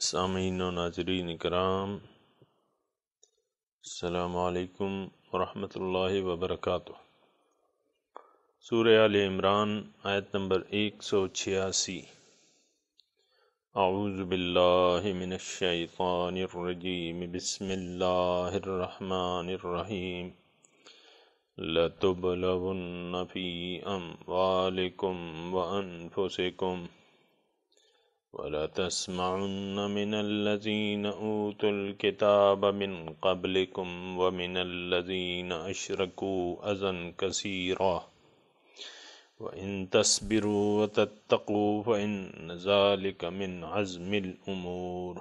سامعین و ناظرین کرام، السلام علیکم ورحمۃ اللہ وبرکاتہ۔ سورہ آل عمران آیت نمبر 186۔ اعوذ باللہ من الشیطان الرجیم، بسم اللہ الرحمن الرحیم۔ لَتُبْلَوُنَّ فِي أَمْوَالِكُمْ وَأَنفُسِكُمْ وَلَتَسْمَعُنَّ مِنَ الَّذِينَ أُوتُوا الْكِتَابَ مِنْ قَبْلِكُمْ وَمِنَ الَّذِينَ أَشْرَكُوا أَذًى كَثِيرًا وَإِن تَصْبِرُوا وَتَتَّقُوا فَإِنَّ ذَلِكَ مِنْ عَزْمِ الْأُمُورِ۔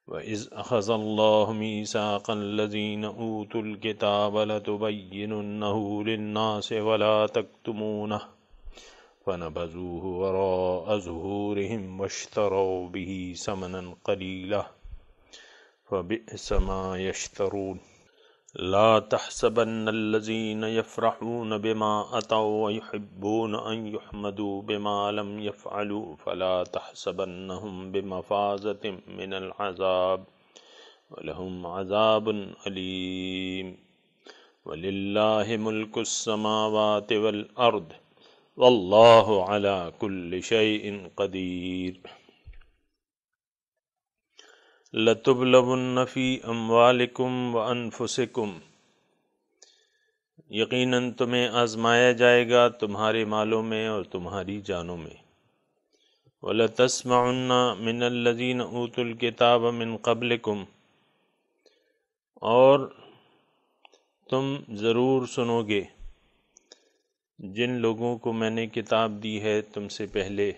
وَإِذْ أَخَذَ اللَّهُ مِيثَاقَ الَّذِينَ أُوتُوا الْكِتَابَ لَتُبَيِّنُنَّهُ لِلنَّاسِ وَلَا تَكْتُمُونَهُ فَنَبَذُوهُ وَرَاءَ ظُهُورِهِمْ وَاشْتَرَوْا بِهِ ثَمَنًا قَلِيلًا فَبِئْسَ مَا يَشْتَرُونَ۔ لَا تَحْسَبَنَّ الَّذِينَ يَفْرَحُونَ بِمَا أَتَوْا وَيُحِبُّونَ أَن يُحْمَدُوا بِمَا لَمْ يَفْعَلُوا فَلَا تَحْسَبَنَّهُمْ بِمَفَازَةٍ مِّنَ الْعَذَابِ وَلَهُمْ عَذَابٌ أَلِيمٌ۔ وَلِلَّهِ مُلْكُ السَّمَاوَاتِ وَالْأَرْضِ وَاللَّهُ عَلَى كُلِّ شَيْءٍ قَدِيرٌ۔ لَتُبْلَوُنَّ فِي أَمْوَالِكُمْ وَأَنفُسِكُمْ، یقیناً تمہیں آزمایا جائے گا تمہارے مالوں میں اور تمہاری جانوں میں۔ وَلَتَسْمَعُنَّ مِنَ الَّذِينَ أُوتُوا الْكِتَابَ مِنْ قَبْلِكُمْ، اور تم ضرور سنو گے جن لوگوں کو میں نے کتاب دی ہے تم سے پہلے۔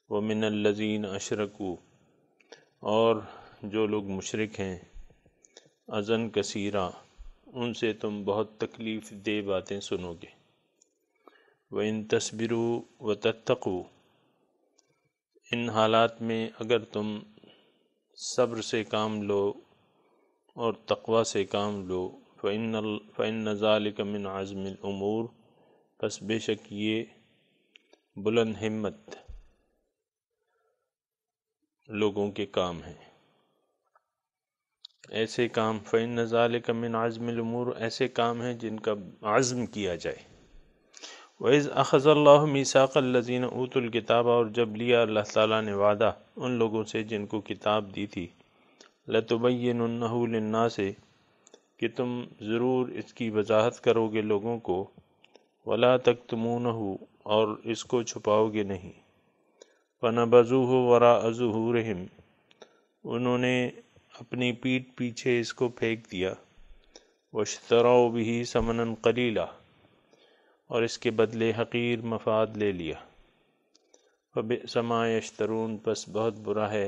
وَمِنَ الَّذِينَ أَشْرَكُوا، اور جو لوگ مشرک ہیں، اذًا کثیرا، ان سے تم بہت تکلیف دہ باتیں سنو گے۔ وَإِن تَصْبِرُوا وَتَتَّقُوا، ان حالات میں اگر تم صبر سے کام لو اور تقوی سے کام لو، فَإِنَّ ذَلِكَ مِنْ عَزْمِ الْأُمُورِ، پس بے شک یہ بلند ہمت لوگوں کے کام ہیں۔ ایسے کام فَإِنَّ ذَلِكَ مِنْ عَزْمِ الْأُمُورِ، ایسے کام ہیں جن کا عزم کیا جائے۔ وَإِذْ أَخَذَ اللَّهُ مِيثَاقَ الَّذِينَ أُوتُوا الْكِتَابَ، اور جب لیا اللہ تعالیٰ نے وعدہ ان لوگوں سے جن کو کتاب دی تھی، لَتُبَيِّنُنَّهُ لِلنَّاسِ، کہ تم ضرور اس کی وضاحت کرو گے لوگوں کو، وَلَا تَكْتُمُونَهُ، اور اس کو چھپاؤ گے نہیں۔ فَنَبَذُوهُ وَرَاءَ ظُهُورِهِمْ، انہوں نے اپنی پیٹھ پیچھے اس کو پھینک دیا۔ وَاشْتَرَوْا بِهِ ثَمَنًا قَلِيلًا، اور اس کے بدلے حقیر مفاد لے لیا۔ فَبِئْسَ مَا يَشْتَرُونَ، پس بہت برا ہے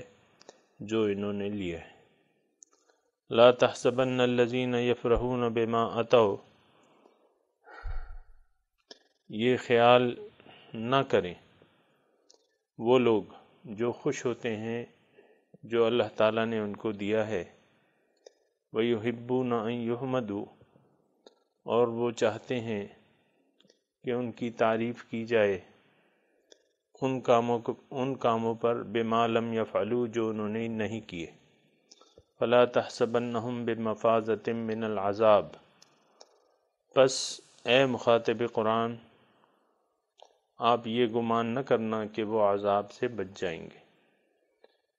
جو انہوں نے لیا ہے۔ لَا تَحْسَبَنَّ الَّذِينَ يَفْرَحُونَ بِمَا أَتَوْا، یہ خیال نہ کریں وہ لوگ جو خوش ہوتے ہیں جو اللہ تعالیٰ نے ان کو دیا ہے۔ وَيُحِبُّونَ أَن يُحْمَدُوا، اور وہ چاہتے ہیں کہ ان کی تعریف کی جائے ان کاموں پر، بِمَا لَمْ يَفْعَلُوا، جو انہوں نے نہیں کیے۔ فَلَا تَحْسَبَنَّهُمْ بِمَفَازَةٍ مِّنَ الْعَذَابِ، پس اے مخاطب قرآن آپ یہ گمان نہ کرنا کہ وہ عذاب سے بچ جائیں گے،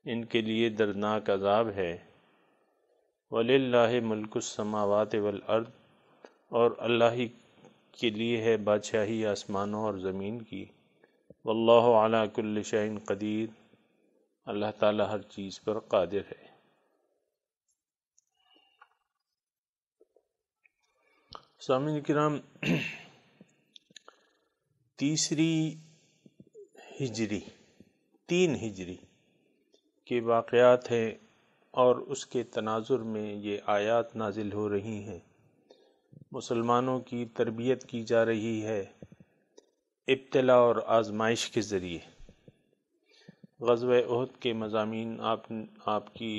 ان کے لیے دردناک عذاب ہے۔ وَلِلَّهِ مُلْكُ السَّمَاوَاتِ وَالْأَرْضِ، اور اللہ ہی کے لیے ہے بادشاہی آسمانوں اور زمین کی۔ وَاللَّهُ عَلَى كُلِّ شَيْءٍ قَدِيرٌ، اللہ تعالیٰ ہر چیز پر قادر ہے۔ سامعین کرام، تین ہجری کے واقعات ہیں اور اس کے تناظر میں یہ آیات نازل ہو رہی ہیں۔ مسلمانوں کی تربیت کی جا رہی ہے ابتلاء اور آزمائش کے ذریعے۔ غزوہ احد کے مضامین آپ کی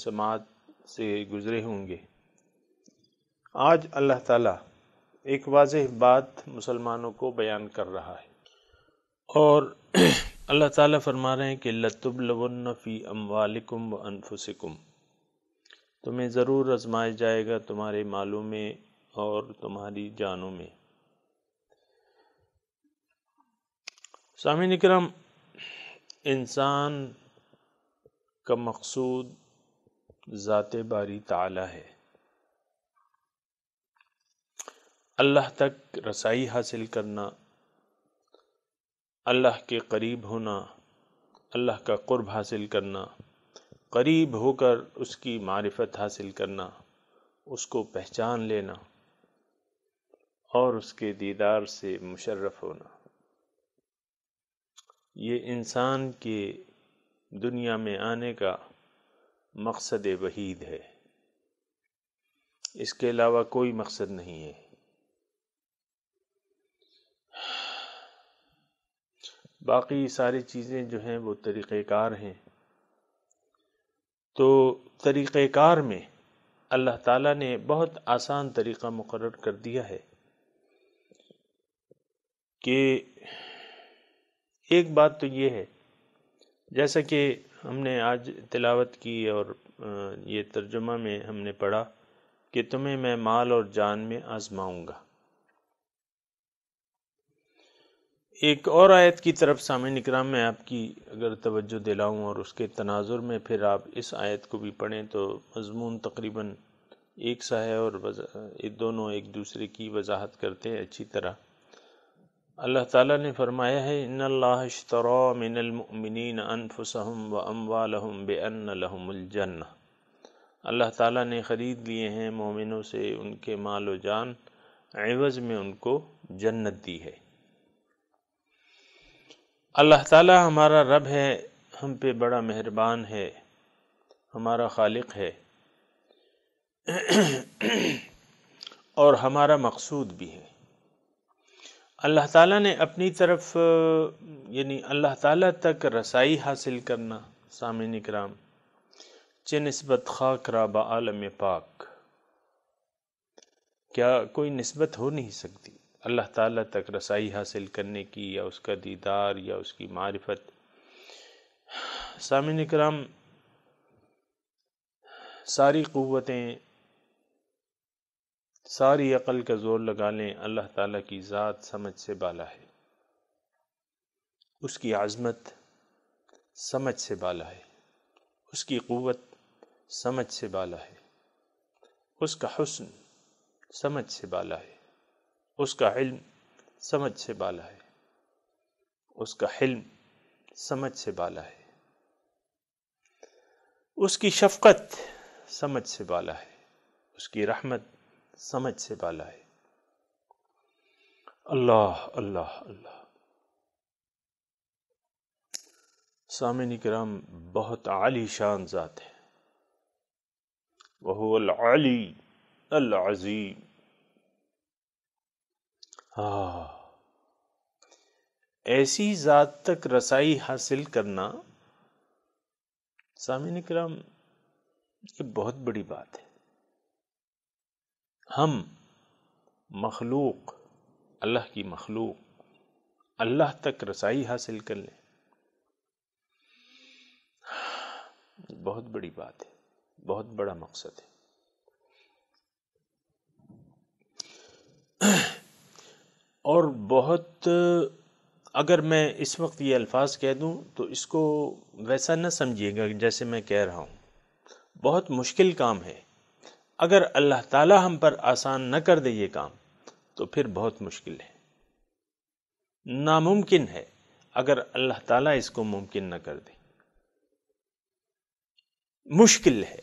سماعت سے گزرے ہوں گے۔ آج اللہ تعالیٰ ایک واضح بات مسلمانوں کو بیان کر رہا ہے، اور اللہ تعالیٰ فرما رہے ہیں کہ لَتُبْلَوُنَّ فِي أَمْوَالِكُمْ وَأَنفُسِكُمْ، تمہیں ضرور آزمایا جائے گا تمہارے مالوں میں اور تمہاری جانوں میں۔ سامعین اکرام، انسان کا مقصود ذات باری تعالی ہے، اللہ تک رسائی حاصل کرنا، اللہ کے قریب ہونا، اللہ کا قرب حاصل کرنا، قریب ہو کر اس کی معرفت حاصل کرنا، اس کو پہچان لینا اور اس کے دیدار سے مشرف ہونا، یہ انسان کے دنیا میں آنے کا مقصد وحید ہے، اس کے علاوہ کوئی مقصد نہیں ہے۔ باقی ساری چیزیں جو ہیں وہ طریقہ کار ہیں، تو طریقہ کار میں اللہ تعالیٰ نے بہت آسان طریقہ مقرر کر دیا ہے کہ ایک بات تو یہ ہے، جیسا کہ ہم نے آج تلاوت کی اور یہ ترجمہ میں ہم نے پڑھا کہ تمہیں میں مال اور جان میں آزماؤں گا۔ ایک اور آیت کی طرف سامعین اکرام میں آپ کی اگر توجہ دلاؤں اور اس کے تناظر میں پھر آپ اس آیت کو بھی پڑھیں تو مضمون تقریباً ایک سا ہے اور دونوں ایک دوسرے کی وضاحت کرتے ہیں اچھی طرح۔ اللہ تعالیٰ نے فرمایا ہے ان اللہ اشترى من المؤمنین انفسهم واموالهم بان لهم الجنہ، اللہ تعالیٰ نے خرید لیے ہیں مومنوں سے ان کے مال و جان، عوض میں ان کو جنت دی ہے۔ اللہ تعالیٰ ہمارا رب ہے، ہم پہ بڑا مہربان ہے، ہمارا خالق ہے اور ہمارا مقصود بھی ہے۔ اللہ تعالیٰ نے اپنی طرف یعنی اللہ تعالیٰ تک رسائی حاصل کرنا، سامعین اکرام، چہ نسبت خاک را با عالم پاک، کیا کوئی نسبت ہو نہیں سکتی اللہ تعالیٰ تک رسائی حاصل کرنے کی، یا اس کا دیدار یا اس کی معرفت۔ سامعین اکرام، ساری قوتیں، ساری عقل کا زور لگا لیں، اللہ تعالیٰ کی ذات سمجھ سے بالا ہے، اس کی عظمت سمجھ سے بالا ہے، اس کی قوت سمجھ سے بالا ہے، اس کا حسن سمجھ سے بالا ہے، اس کا علم سمجھ سے بالا ہے، اس کا حلم سمجھ سے بالا ہے، اس کی شفقت سمجھ سے بالا ہے، اس کی رحمت سمجھ سے بالا ہے۔ اللہ اللہ اللہ۔ سامعین کرام، بہت عالی شان ذات ہے، وہو العلی العظیم۔ ایسی ذات تک رسائی حاصل کرنا، سامعین کرام، یہ بہت بڑی بات ہے۔ ہم مخلوق، اللہ کی مخلوق، اللہ تک رسائی حاصل کر لیں، بہت بڑی بات ہے، بہت بڑا مقصد ہے۔ اور بہت، اگر میں اس وقت یہ الفاظ کہہ دوں تو اس کو ویسا نہ سمجھیے گا جیسے میں کہہ رہا ہوں، بہت مشکل کام ہے۔ اگر اللہ تعالی ہم پر آسان نہ کر دے یہ کام تو پھر بہت مشکل ہے، ناممکن ہے اگر اللہ تعالیٰ اس کو ممکن نہ کر دے، مشکل ہے،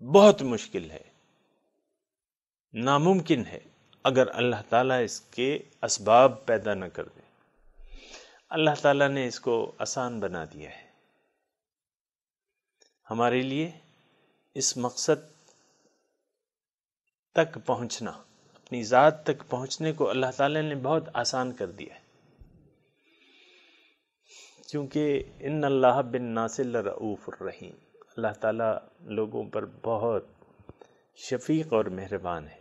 بہت مشکل ہے، ناممکن ہے اگر اللہ تعالیٰ اس کے اسباب پیدا نہ کر دے۔ اللہ تعالیٰ نے اس کو آسان بنا دیا ہے ہمارے لیے۔ اس مقصد تک پہنچنا، اپنی ذات تک پہنچنے کو اللہ تعالیٰ نے بہت آسان کر دیا ہے، کیونکہ ان اللہ بالناس لرؤوف الرحیم، اللہ تعالیٰ لوگوں پر بہت شفیق اور مہربان ہے۔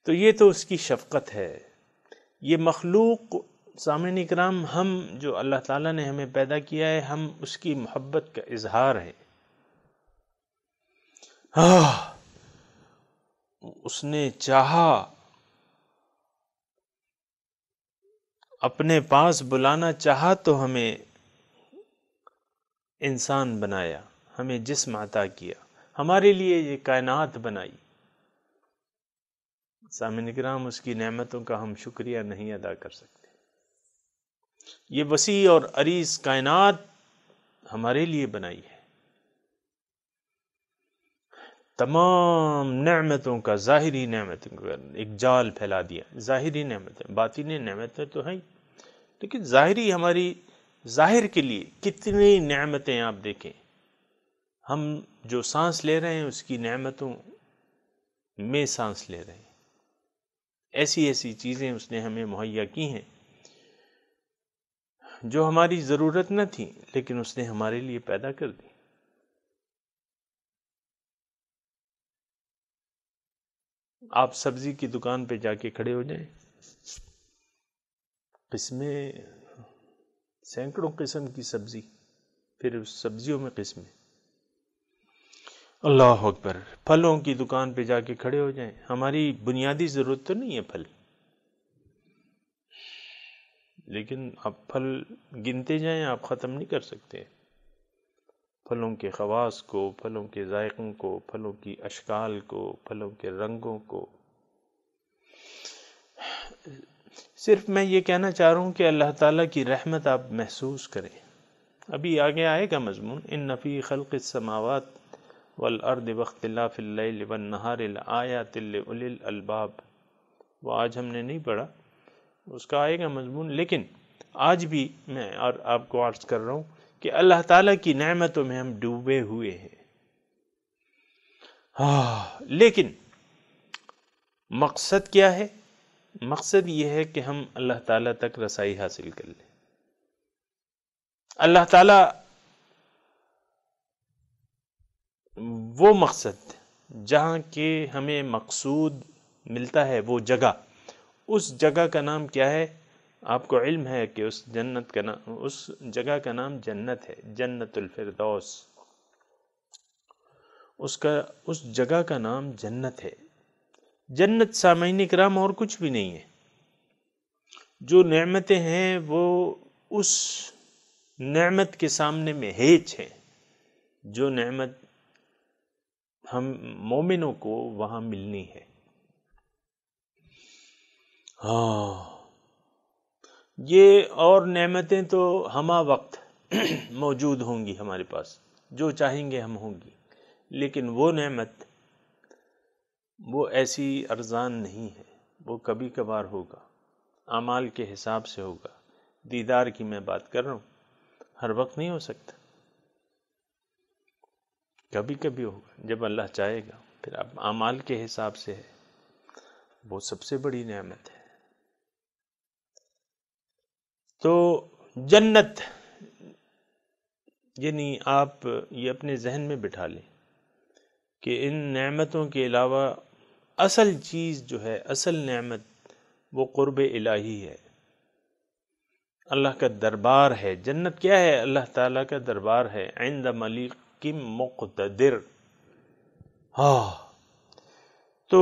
تو یہ تو اس کی شفقت ہے۔ یہ مخلوق سامعین اکرام، ہم جو اللہ تعالیٰ نے ہمیں پیدا کیا ہے، ہم اس کی محبت کا اظہار ہے۔ اس نے چاہا، اپنے پاس بلانا چاہا تو ہمیں انسان بنایا، ہمیں جسم عطا کیا، ہمارے لیے یہ کائنات بنائی۔ سامعین اکرام، اس کی نعمتوں کا ہم شکریہ نہیں ادا کر سکتے۔ یہ وسیع اور عریض کائنات ہمارے لیے بنائی ہے۔ تمام نعمتوں کا، ظاہری نعمتوں کا ایک جال پھیلا دیا۔ ظاہری نعمتیں، باطنی نعمتیں تو ہیں، لیکن ظاہری، ہماری ظاہر کے لیے کتنی نعمتیں آپ دیکھیں۔ ہم جو سانس لے رہے ہیں اس کی نعمتوں میں سانس لے رہے ہیں۔ ایسی ایسی چیزیں اس نے ہمیں مہیا کی ہیں جو ہماری ضرورت نہ تھی، لیکن اس نے ہمارے لیے پیدا کر دی۔ آپ سبزی کی دکان پہ جا کے کھڑے ہو جائیں، قسمیں، سینکڑوں قسم کی سبزی، پھر اس سبزیوں میں قسمیں، اللہ اکبر۔ پھلوں کی دکان پہ جا کے کھڑے ہو جائیں، ہماری بنیادی ضرورت تو نہیں ہے پھل، لیکن آپ پھل گنتے جائیں، آپ ختم نہیں کر سکتے۔ پھلوں کے خواص کو، پھلوں کے ذائقوں کو، پھلوں کی اشکال کو، پھلوں کے رنگوں کو۔ صرف میں یہ کہنا چاہ رہا ہوں کہ اللہ تعالیٰ کی رحمت آپ محسوس کریں۔ ابھی آگے آئے گا مضمون، ان فی خلق السماوات والارض واختلاف اللیل والنہار لآیات لأولی الالباب، وہ آج ہم نے نہیں پڑھا، اس کا آئے گا مضمون، لیکن آج بھی میں اور آپ کو عرض کر رہا ہوں کہ اللہ تعالیٰ کی نعمتوں میں ہم ڈوبے ہوئے ہیں۔ لیکن مقصد کیا ہے؟ مقصد یہ ہے کہ ہم اللہ تعالیٰ تک رسائی حاصل کر لیں۔ اللہ تعالیٰ وہ مقصد جہاں کہ ہمیں مقصود ملتا ہے، وہ جگہ، اس جگہ کا نام کیا ہے؟ آپ کو علم ہے کہ اس جنت کا نام، اس جگہ کا نام جنت ہے، جنت الفردوس۔ اس جگہ کا نام جنت ہے۔ جنت سامعین اکرام اور کچھ بھی نہیں ہے۔ جو نعمتیں ہیں وہ اس نعمت کے سامنے میں ہیچ ہیں، جو نعمت ہم مومنوں کو وہاں ملنی ہے۔ یہ اور نعمتیں تو ہمہ وقت موجود ہوں گی ہمارے پاس، جو چاہیں گے ہم ہوں گی، لیکن وہ نعمت، وہ ایسی ارزان نہیں ہے، وہ کبھی کبھار ہوگا، اعمال کے حساب سے ہوگا۔ دیدار کی میں بات کر رہا ہوں، ہر وقت نہیں ہو سکتا، کبھی کبھی ہوگا جب اللہ چاہے گا، پھر اب اعمال کے حساب سے ہے، وہ سب سے بڑی نعمت ہے۔ تو جنت، یعنی آپ یہ اپنے ذہن میں بٹھا لیں کہ ان نعمتوں کے علاوہ اصل چیز جو ہے، اصل نعمت، وہ قرب الہی ہے، اللہ کا دربار ہے۔ جنت کیا ہے؟ اللہ تعالیٰ کا دربار ہے، عند ملیک مقتدر۔ تو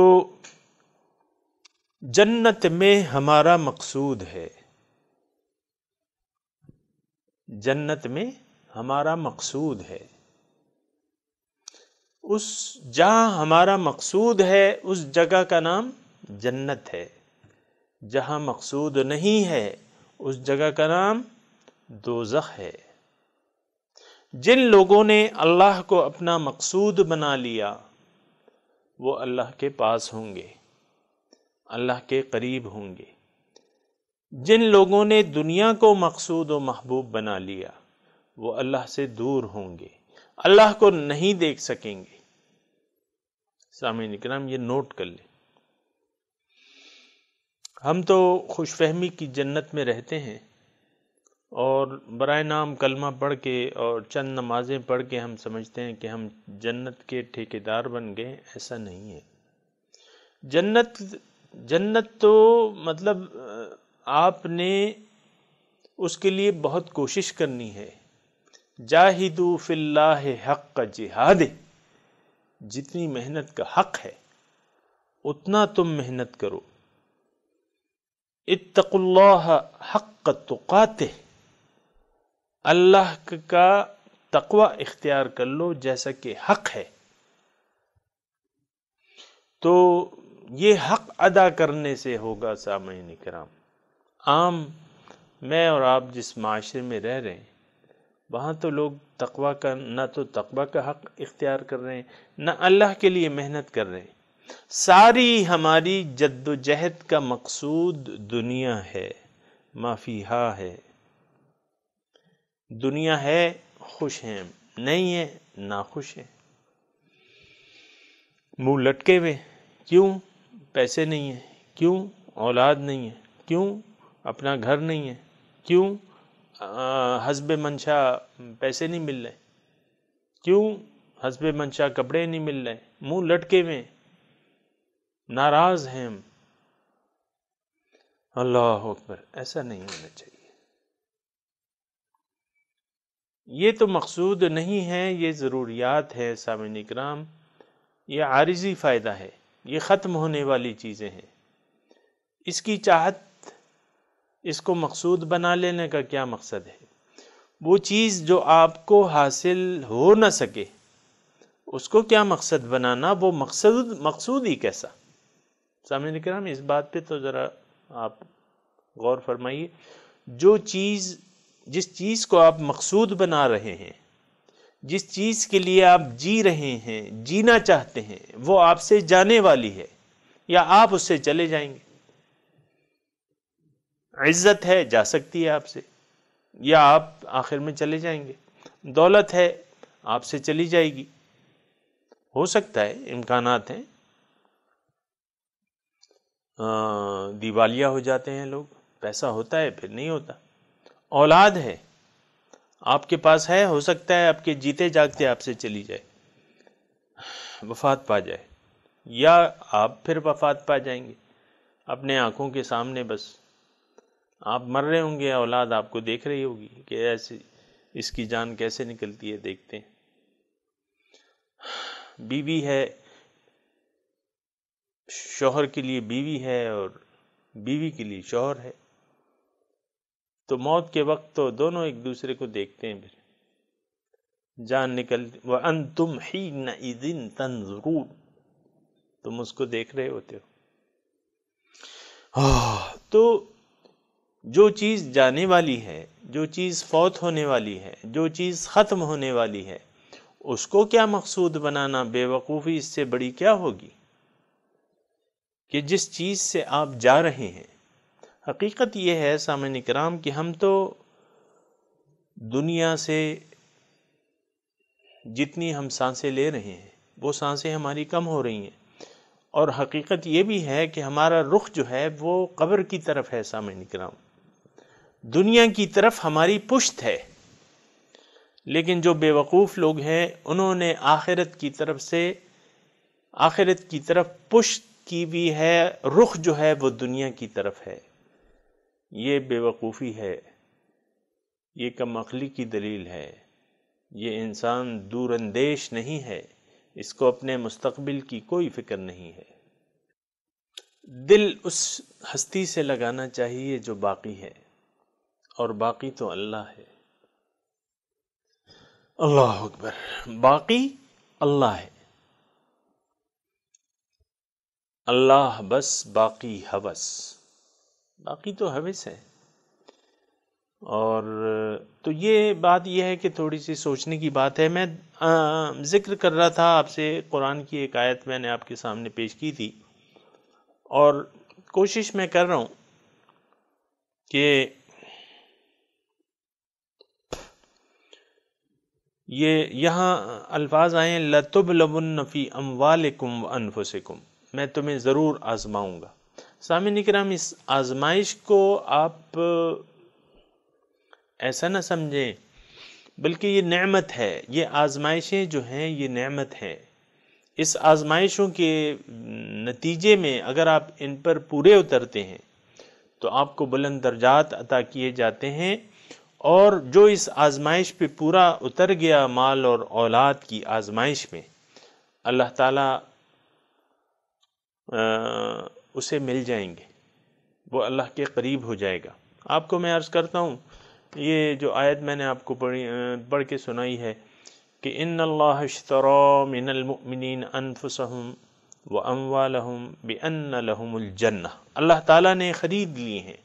جنت میں ہمارا مقصود ہے، جنت میں ہمارا مقصود ہے۔ اس جہاں ہمارا مقصود ہے اس جگہ کا نام جنت ہے، جہاں مقصود نہیں ہے اس جگہ کا نام دوزخ ہے۔ جن لوگوں نے اللہ کو اپنا مقصود بنا لیا وہ اللہ کے پاس ہوں گے، اللہ کے قریب ہوں گے۔ جن لوگوں نے دنیا کو مقصود و محبوب بنا لیا وہ اللہ سے دور ہوں گے، اللہ کو نہیں دیکھ سکیں گے۔ سامعین اکرام، یہ نوٹ کر لیں۔ ہم تو خوش فہمی کی جنت میں رہتے ہیں، اور برائے نام کلمہ پڑھ کے اور چند نمازیں پڑھ کے ہم سمجھتے ہیں کہ ہم جنت کے ٹھیکیدار بن گئے۔ ایسا نہیں ہے۔ جنت تو مطلب آپ نے اس کے لیے بہت کوشش کرنی ہے. جاہدوا فی اللہ حق جہاد، جتنی محنت کا حق ہے اتنا تم محنت کرو. اتقوا اللہ حق تقاتہ، اللہ کا تقوی اختیار کر لو جیسا کہ حق ہے. تو یہ حق ادا کرنے سے ہوگا. سامعین کرام، عام میں اور آپ جس معاشرے میں رہ رہے ہیں وہاں تو لوگ تقوی کا نہ تو تقوی کا حق اختیار کر رہے ہیں نہ اللہ کے لیے محنت کر رہے ہیں. ساری ہماری جد و جہد کا مقصود دنیا ہے، ما فیہا ہے. دنیا ہے خوش ہیں، نہیں ہے ناخوش ہیں، منہ لٹکے ہوئے. کیوں؟ پیسے نہیں ہیں. کیوں؟ اولاد نہیں ہے. کیوں؟ اپنا گھر نہیں ہے. کیوں؟ حسب منشا پیسے نہیں مل رہے. کیوں؟ حسب منشا کپڑے نہیں مل رہے. منہ لٹکے ہوئے، ناراض ہیں ہم. اللہ اکبر، ایسا نہیں ہونا چاہیے. یہ تو مقصود نہیں ہے، یہ ضروریات ہے. سامعین اکرام، یہ عارضی فائدہ ہے، یہ ختم ہونے والی چیزیں ہیں. اس کی چاہت، اس کو مقصود بنا لینے کا کیا مقصد ہے؟ وہ چیز جو آپ کو حاصل ہو نہ سکے اس کو کیا مقصد بنانا؟ وہ مقصود ہی کیسا؟ سامعین کرام، اس بات پہ تو ذرا آپ غور فرمائیے. جس چیز کو آپ مقصود بنا رہے ہیں، جس چیز کے لیے آپ جی رہے ہیں، جینا چاہتے ہیں، وہ آپ سے جانے والی ہے یا آپ اس سے چلے جائیں گے. عزت ہے، جا سکتی ہے آپ سے، یا آپ آخر میں چلے جائیں گے. دولت ہے، آپ سے چلی جائے گی. ہو سکتا ہے، امکانات ہیں. دیوالیہ ہو جاتے ہیں لوگ، پیسہ ہوتا ہے پھر نہیں ہوتا. اولاد ہے، آپ کے پاس ہے، ہو سکتا ہے آپ کے جیتے جاگتے آپ سے چلی جائے، وفات پا جائے، یا آپ پھر وفات پا جائیں گے اپنے آنکھوں کے سامنے. بس آپ مر رہے ہوں گے، اولاد آپ کو دیکھ رہی ہوگی کہ ایسے اس کی جان کیسے نکلتی ہے، دیکھتے ہیں. بیوی ہے، شوہر کے لیے بیوی ہے اور بیوی کے لیے شوہر ہے. تو موت کے وقت تو دونوں ایک دوسرے کو دیکھتے ہیں، پھر جان نکلتی. وَأَنْتُمْ حِينَئِذٍ تَنْظُرُونَ، تم اس کو دیکھ رہے ہوتے ہو. تو جو چیز جانے والی ہے، جو چیز فوت ہونے والی ہے، جو چیز ختم ہونے والی ہے، اس کو کیا مقصود بنانا؟ بے وقوفی اس سے بڑی کیا ہوگی کہ جس چیز سے آپ جا رہے ہیں. حقیقت یہ ہے سامعین کرام کہ ہم تو دنیا سے جتنی ہم سانسیں لے رہے ہیں وہ سانسیں ہماری کم ہو رہی ہیں، اور حقیقت یہ بھی ہے کہ ہمارا رخ جو ہے وہ قبر کی طرف ہے. سامعین کرام، دنیا کی طرف ہماری پشت ہے. لیکن جو بے وقوف لوگ ہیں انہوں نے آخرت کی طرف پشت کی بھی ہے، رخ جو ہے وہ دنیا کی طرف ہے. یہ بے وقوفی ہے، یہ کم عقلی کی دلیل ہے. یہ انسان دور اندیش نہیں ہے، اس کو اپنے مستقبل کی کوئی فکر نہیں ہے. دل اس ہستی سے لگانا چاہیے جو باقی ہے، اور باقی تو اللہ ہے. اللہ اکبر، باقی اللہ ہے. اللہ بس باقی ہوس، باقی تو ہوس ہے. اور تو یہ بات یہ ہے کہ تھوڑی سی سوچنے کی بات ہے. میں ذکر کر رہا تھا آپ سے، قرآن کی ایک آیت میں نے آپ کے سامنے پیش کی تھی، اور کوشش میں کر رہا ہوں کہ یہ یہاں الفاظ آئیں لَتُبْلَوُنَّ فِي أَمْوَالِكُمْ وَأَنفُسِكُمْ، میں تمہیں ضرور آزماؤں گا. سامعین کرام، اس آزمائش کو آپ ایسا نہ سمجھیں، بلکہ یہ نعمت ہے. یہ آزمائشیں جو ہیں یہ نعمت ہے. اس آزمائشوں کے نتیجے میں اگر آپ ان پر پورے اترتے ہیں تو آپ کو بلند درجات عطا کیے جاتے ہیں، اور جو اس آزمائش پہ پورا اتر گیا مال اور اولاد کی آزمائش میں، اللہ تعالیٰ اسے مل جائیں گے، وہ اللہ کے قریب ہو جائے گا۔ آپ کو میں عرض کرتا ہوں، یہ جو آیت میں نے آپ کو پڑھ کے سنائی ہے کہ ان اللہ اشتری من المؤمنین انفسهم واموالهم بان لهم الجنہ، اللہ تعالیٰ نے خرید لی ہیں۔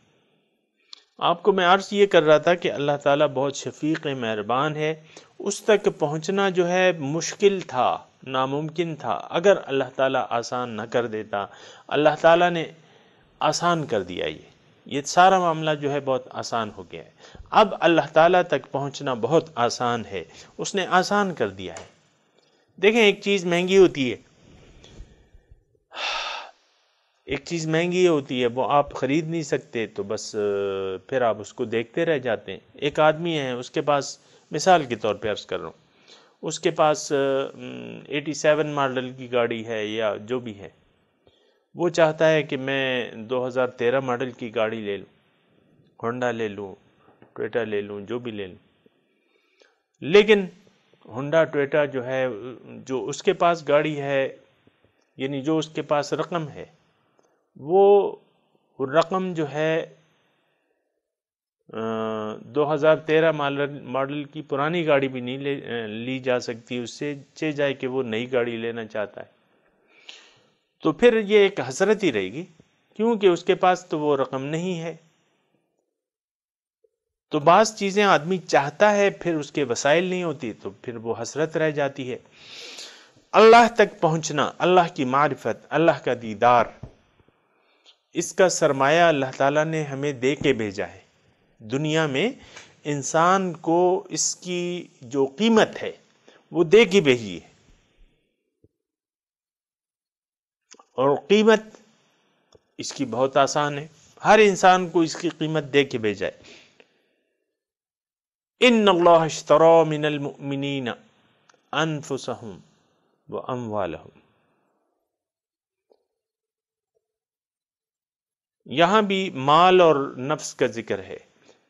آپ کو میں عرض یہ کر رہا تھا کہ اللہ تعالیٰ بہت شفیق مہربان ہے، اس تک پہنچنا جو ہے مشکل تھا، ناممکن تھا، اگر اللہ تعالیٰ آسان نہ کر دیتا۔ اللہ تعالیٰ نے آسان کر دیا، یہ سارا معاملہ جو ہے بہت آسان ہو گیا ہے۔ اب اللہ تعالیٰ تک پہنچنا بہت آسان ہے، اس نے آسان کر دیا ہے۔ دیکھیں، ایک چیز مہنگی ہوتی ہے، وہ آپ خرید نہیں سکتے تو بس پھر آپ اس کو دیکھتے رہ جاتے ہیں۔ ایک آدمی ہے، اس کے پاس، مثال کے طور پہ عرض کر رہا ہوں، اس کے پاس 87 ماڈل کی گاڑی ہے یا جو بھی ہے، وہ چاہتا ہے کہ میں 2013 ماڈل کی گاڑی لے لوں، ہونڈا لے لوں، ٹویوٹا لے لوں، جو بھی لے لوں، لیکن ہونڈا ٹویوٹا جو ہے، جو اس کے پاس گاڑی ہے، یعنی جو اس کے پاس رقم ہے، وہ رقم جو ہے 2013 ماڈل کی پرانی گاڑی بھی نہیں لی جا سکتی، اس سے چہ جائے کہ وہ نئی گاڑی لینا چاہتا ہے، تو پھر یہ ایک حسرت ہی رہے گی، کیونکہ اس کے پاس تو وہ رقم نہیں ہے۔ تو بعض چیزیں آدمی چاہتا ہے، پھر اس کے وسائل نہیں ہوتی، تو پھر وہ حسرت رہ جاتی ہے۔ اللہ تک پہنچنا، اللہ کی معرفت، اللہ کا دیدار، اس کا سرمایہ اللہ تعالیٰ نے ہمیں دے کے بھیجا ہے۔ دنیا میں انسان کو اس کی جو قیمت ہے وہ دے کے بھیجی ہے، اور قیمت اس کی بہت آسان ہے، ہر انسان کو اس کی قیمت دے کے بھیجا ہے۔ ان اللہ اشتری من المؤمنین انفسهم واموالهم، یہاں بھی مال اور نفس کا ذکر ہے،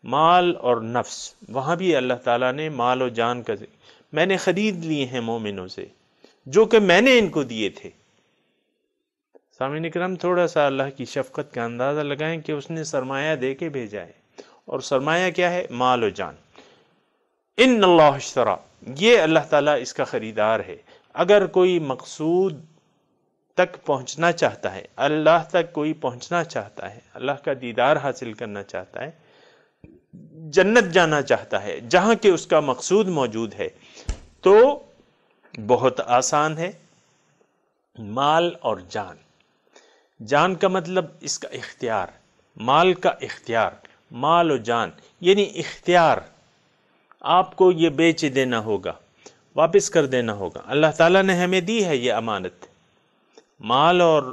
مال اور نفس، وہاں بھی اللہ تعالیٰ نے مال و جان کا ذکر، میں نے خرید لیے ہیں مومنوں سے جو کہ میں نے ان کو دیے تھے۔ سامعین کرام، تھوڑا سا اللہ کی شفقت کا اندازہ لگائیں کہ اس نے سرمایہ دے کے بھیجا ہے، اور سرمایہ کیا ہے؟ مال و جان۔ ان اللہ اشتری، یہ اللہ تعالیٰ اس کا خریدار ہے۔ اگر کوئی مقصود تک پہنچنا چاہتا ہے، اللہ تک کوئی پہنچنا چاہتا ہے، اللہ کا دیدار حاصل کرنا چاہتا ہے، جنت جانا چاہتا ہے، جہاں کہ اس کا مقصود موجود ہے، تو بہت آسان ہے، مال اور جان۔ جان کا مطلب اس کا اختیار، مال کا اختیار، مال و جان یعنی اختیار۔ آپ کو یہ بیچ دینا ہوگا، واپس کر دینا ہوگا۔ اللہ تعالیٰ نے ہمیں دی ہے یہ امانت، مال اور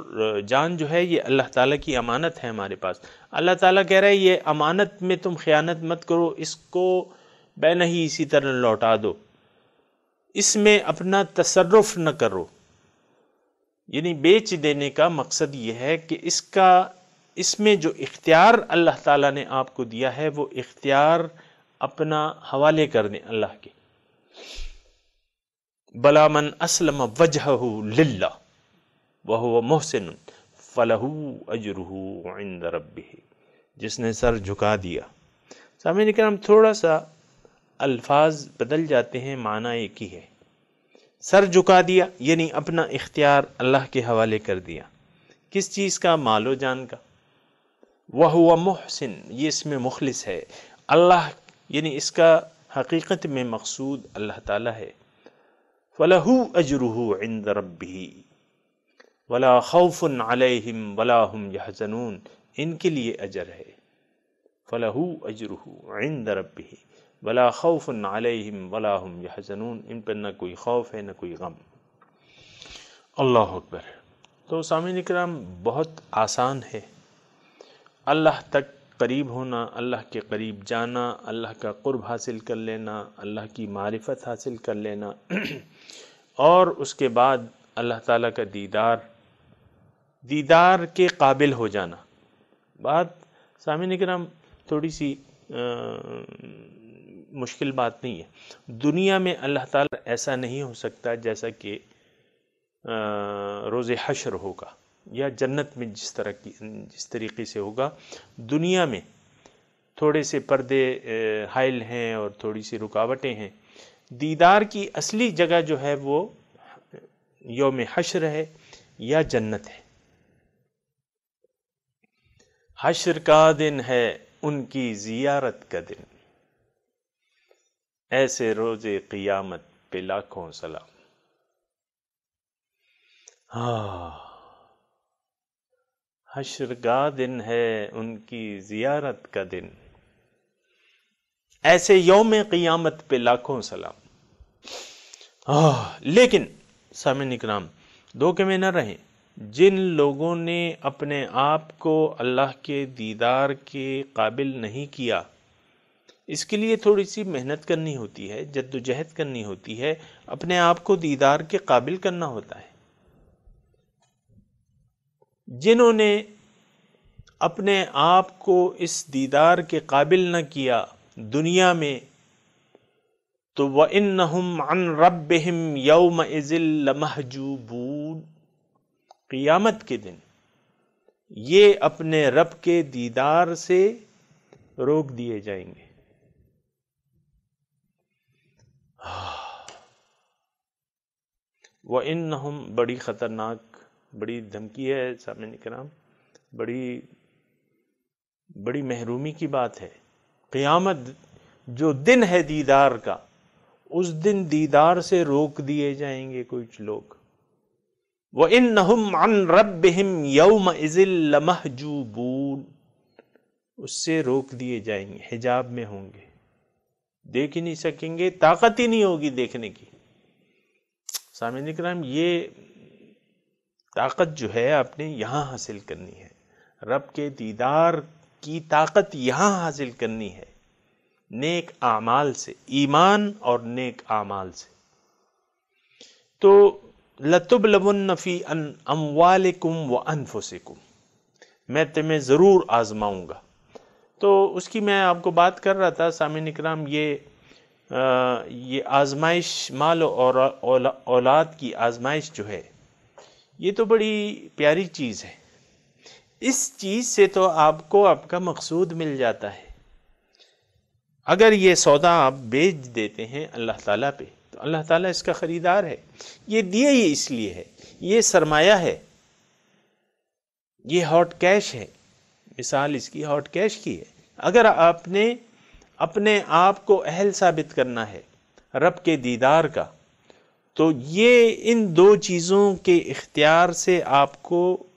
جان جو ہے یہ اللہ تعالیٰ کی امانت ہے ہمارے پاس۔ اللہ تعالیٰ کہہ رہا ہے یہ امانت میں تم خیانت مت کرو، اس کو بے نہیں اسی طرح لوٹا دو، اس میں اپنا تصرف نہ کرو۔ یعنی بیچ دینے کا مقصد یہ ہے کہ اس میں جو اختیار اللہ تعالیٰ نے آپ کو دیا ہے، وہ اختیار اپنا حوالے کر دیں اللہ کے۔ بلا من اسلم وجہہ للہ وہو محسن فلہ اجرہ عند ربہ، جس نے سر جھکا دیا۔ سامعین کرام، تھوڑا سا الفاظ بدل جاتے ہیں، معنی ایک ہی ہے۔ سر جھکا دیا یعنی اپنا اختیار اللہ کے حوالے کر دیا، کس چیز کا؟ مال و جان کا۔ وَهُوَ محسن، یہ اس میں مخلص ہے، اللہ یعنی اس کا حقیقت میں مقصود اللہ تعالیٰ ہے۔ فَلَهُ أَجْرُهُ عِنْدَ رَبِّهِ وَلَا خَوْفٌ عَلَيْهِمْ وَلَا هُمْ يَحْزَنُونَ، ان کے لیے اجر ہے۔ فَلَهُ أَجْرُهُ عِنْدَ رَبِّهِ وَلَا خَوْفٌ عَلَيْهِمْ وَلَا هُمْ يَحْزَنُونَ، ان پر نہ کوئی خوف ہے نہ کوئی غم۔ اللہ اکبر۔ تو سامعین کرام، بہت آسان ہے اللہ تک قریب ہونا، اللہ کے قریب جانا، اللہ کا قرب حاصل کر لینا، اللہ کی معرفت حاصل کر لینا، اور اس کے بعد اللہ تعالیٰ کا دیدار کے قابل ہو جانا۔ بات سامعین کرام تھوڑی سی مشکل بات نہیں ہے۔ دنیا میں اللہ تعالیٰ ایسا نہیں ہو سکتا جیسا کہ روز حشر ہوگا، یا جنت میں جس طریقے سے ہوگا۔ دنیا میں تھوڑے سے پردے حائل ہیں اور تھوڑی سی رکاوٹیں ہیں۔ دیدار کی اصلی جگہ جو ہے وہ یوم حشر ہے یا جنت ہے۔ حشر کا دن ہے ان کی زیارت کا دن، ایسے روز قیامت پہ لاکھوں سلام۔ حشر کا دن ہے ان کی زیارت کا دن، ایسے یوم قیامت پہ لاکھوں سلام۔ لیکن سامعین کرام، دھوکے میں نہ رہیں۔ جن لوگوں نے اپنے آپ کو اللہ کے دیدار کے قابل نہیں کیا، اس کے لیے تھوڑی سی محنت کرنی ہوتی ہے، جد و جہد کرنی ہوتی ہے، اپنے آپ کو دیدار کے قابل کرنا ہوتا ہے۔ جنہوں نے اپنے آپ کو اس دیدار کے قابل نہ کیا دنیا میں، تو وَإِنَّهُمْ عَنْ رَبِّهِمْ يَوْمَئِذٍ لَمَحْجُوبُونَ، قیامت کے دن یہ اپنے رب کے دیدار سے روک دیے جائیں گے۔ وَإِنَّهُمْ بڑی خطرناک، بڑی دھمکی ہے سامعین کرام، بڑی محرومی کی بات ہے۔ قیامت جو دن ہے دیدار کا، اس دن دیدار سے روک دیے جائیں گے کچھ لوگ۔ وَإِنَّهُمْ عَنْ رَبِّهِمْ يَوْمَئِذٍ لَمَحْجُوبُونَ، اس سے روک دیے جائیں گے، حجاب میں ہوں گے، دیکھ ہی نہیں سکیں گے، طاقت ہی نہیں ہوگی دیکھنے کی۔ سامعین کرام، یہ طاقت جو ہے آپ نے یہاں حاصل کرنی ہے، رب کے دیدار کی طاقت یہاں حاصل کرنی ہے، نیک اعمال سے، ایمان اور نیک اعمال سے۔ تو لَتُبْلَوُنَّ فِي أَمْوَالِكُمْ وَأَنفُسِكُمْ، میں تمہیں ضرور آزماؤں گا۔ تو اس کی میں آپ کو بات کر رہا تھا سامعین اکرام، یہ آزمائش، مال اور اولاد کی آزمائش جو ہے، یہ تو بڑی پیاری چیز ہے۔ اس چیز سے تو آپ کو آپ کا مقصود مل جاتا ہے۔ اگر یہ سودا آپ بیچ دیتے ہیں اللہ تعالیٰ پہ، تو اللہ تعالیٰ اس کا خریدار ہے۔ یہ دیے ہی اس لیے ہے، یہ سرمایہ ہے، یہ ہاٹ کیش ہے، مثال اس کی ہاٹ کیش کی ہے۔ اگر آپ نے اپنے آپ کو اہل ثابت کرنا ہے رب کے دیدار کا، تو یہ ان دو چیزوں کے اختیار سے آپ کو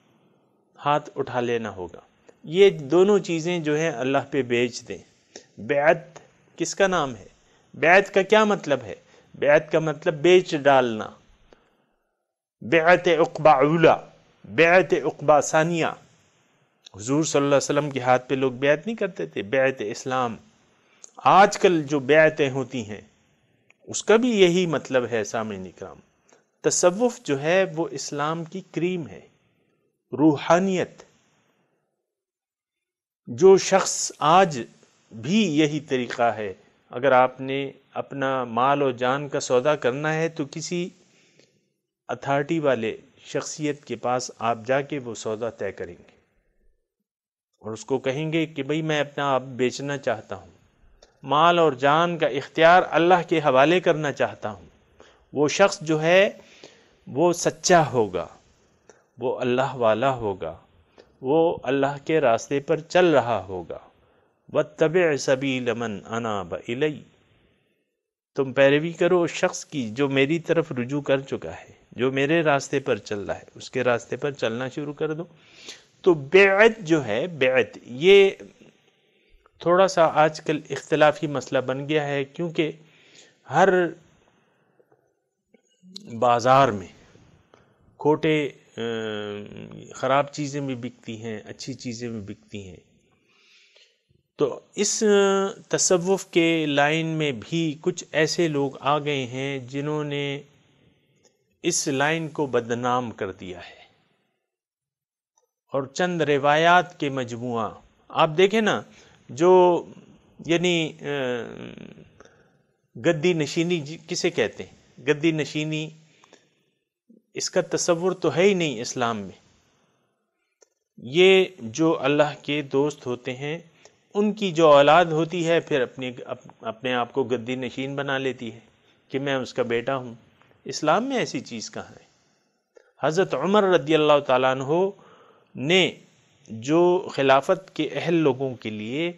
ہاتھ اٹھا لینا ہوگا۔ یہ دونوں چیزیں جو ہیں اللہ پہ بیچ دیں۔ بیعت کس کا نام ہے؟ بیعت کا کیا مطلب ہے؟ بیعت کا مطلب بیچ ڈالنا۔ بیعت عقبہ اولا، بیعت عقبہ ثانیہ۔ حضور صلی اللہ علیہ وسلم کے ہاتھ پہ لوگ بیعت نہیں کرتے تھے، بیعت اسلام۔ آج کل جو بیعتیں ہوتی ہیں اس کا بھی یہی مطلب ہے سامعین اکرام۔ تصوف جو ہے وہ اسلام کی کریم ہے، روحانیت۔ جو شخص آج بھی یہی طریقہ ہے، اگر آپ نے اپنا مال و جان کا سودا کرنا ہے تو کسی اتھارٹی والے شخصیت کے پاس آپ جا کے وہ سودا طے کریں گے اور اس کو کہیں گے کہ بھئی میں اپنا آپ بیچنا چاہتا ہوں، مال اور جان کا اختیار اللہ کے حوالے کرنا چاہتا ہوں۔ وہ شخص جو ہے وہ سچا ہوگا، وہ اللہ والا ہوگا، وہ اللہ کے راستے پر چل رہا ہوگا۔ وَاتَّبِعْ سَبِيلَ مَنْ أَنَابَ إِلَيَّ، تم پیروی کرو اس شخص کی جو میری طرف رجوع کر چکا ہے، جو میرے راستے پر چل رہا ہے، اس کے راستے پر چلنا شروع کر دو۔ تو بیعت جو ہے، بیعت یہ تھوڑا سا آج کل اختلافی مسئلہ بن گیا ہے، کیونکہ ہر بازار میں کھوٹے خراب چیزیں بھی بکتی ہیں، اچھی چیزیں بھی بکتی ہیں۔ تو اس تصوف کے لائن میں بھی کچھ ایسے لوگ آ گئے ہیں جنہوں نے اس لائن کو بدنام کر دیا ہے، اور چند روایات کے مجموعہ آپ دیکھیں نا، جو یعنی گدی نشینی کسے کہتے ہیں؟ گدی نشینی اس کا تصور تو ہے ہی نہیں اسلام میں۔ یہ جو اللہ کے دوست ہوتے ہیں ان کی جو اولاد ہوتی ہے پھر اپنے آپ کو گدی نشین بنا لیتی ہے کہ میں اس کا بیٹا ہوں۔ اسلام میں ایسی چیز کہاں ہے؟ حضرت عمر رضی اللہ تعالیٰ عنہ نے جو خلافت کے اہل لوگوں کے لیے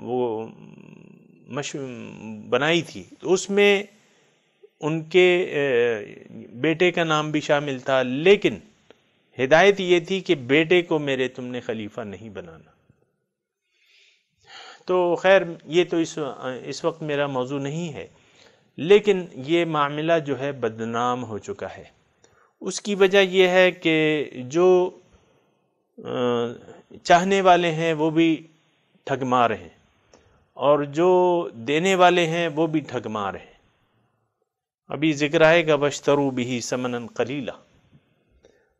وہ بنائی تھی تو اس میں ان کے بیٹے کا نام بھی شامل تھا، لیکن ہدایت یہ تھی کہ بیٹے کو میرے تم نے خلیفہ نہیں بنانا۔ تو خیر یہ تو اس وقت میرا موضوع نہیں ہے، لیکن یہ معاملہ جو ہے بدنام ہو چکا ہے۔ اس کی وجہ یہ ہے کہ جو چاہنے والے ہیں وہ بھی ٹھگ مار ہیں اور جو دینے والے ہیں وہ بھی ٹھگ مار ہیں۔ ابھی ذکر آئے گا وَاشْتَرُوا بِهِ ثَمَنًا قَلِيلًا،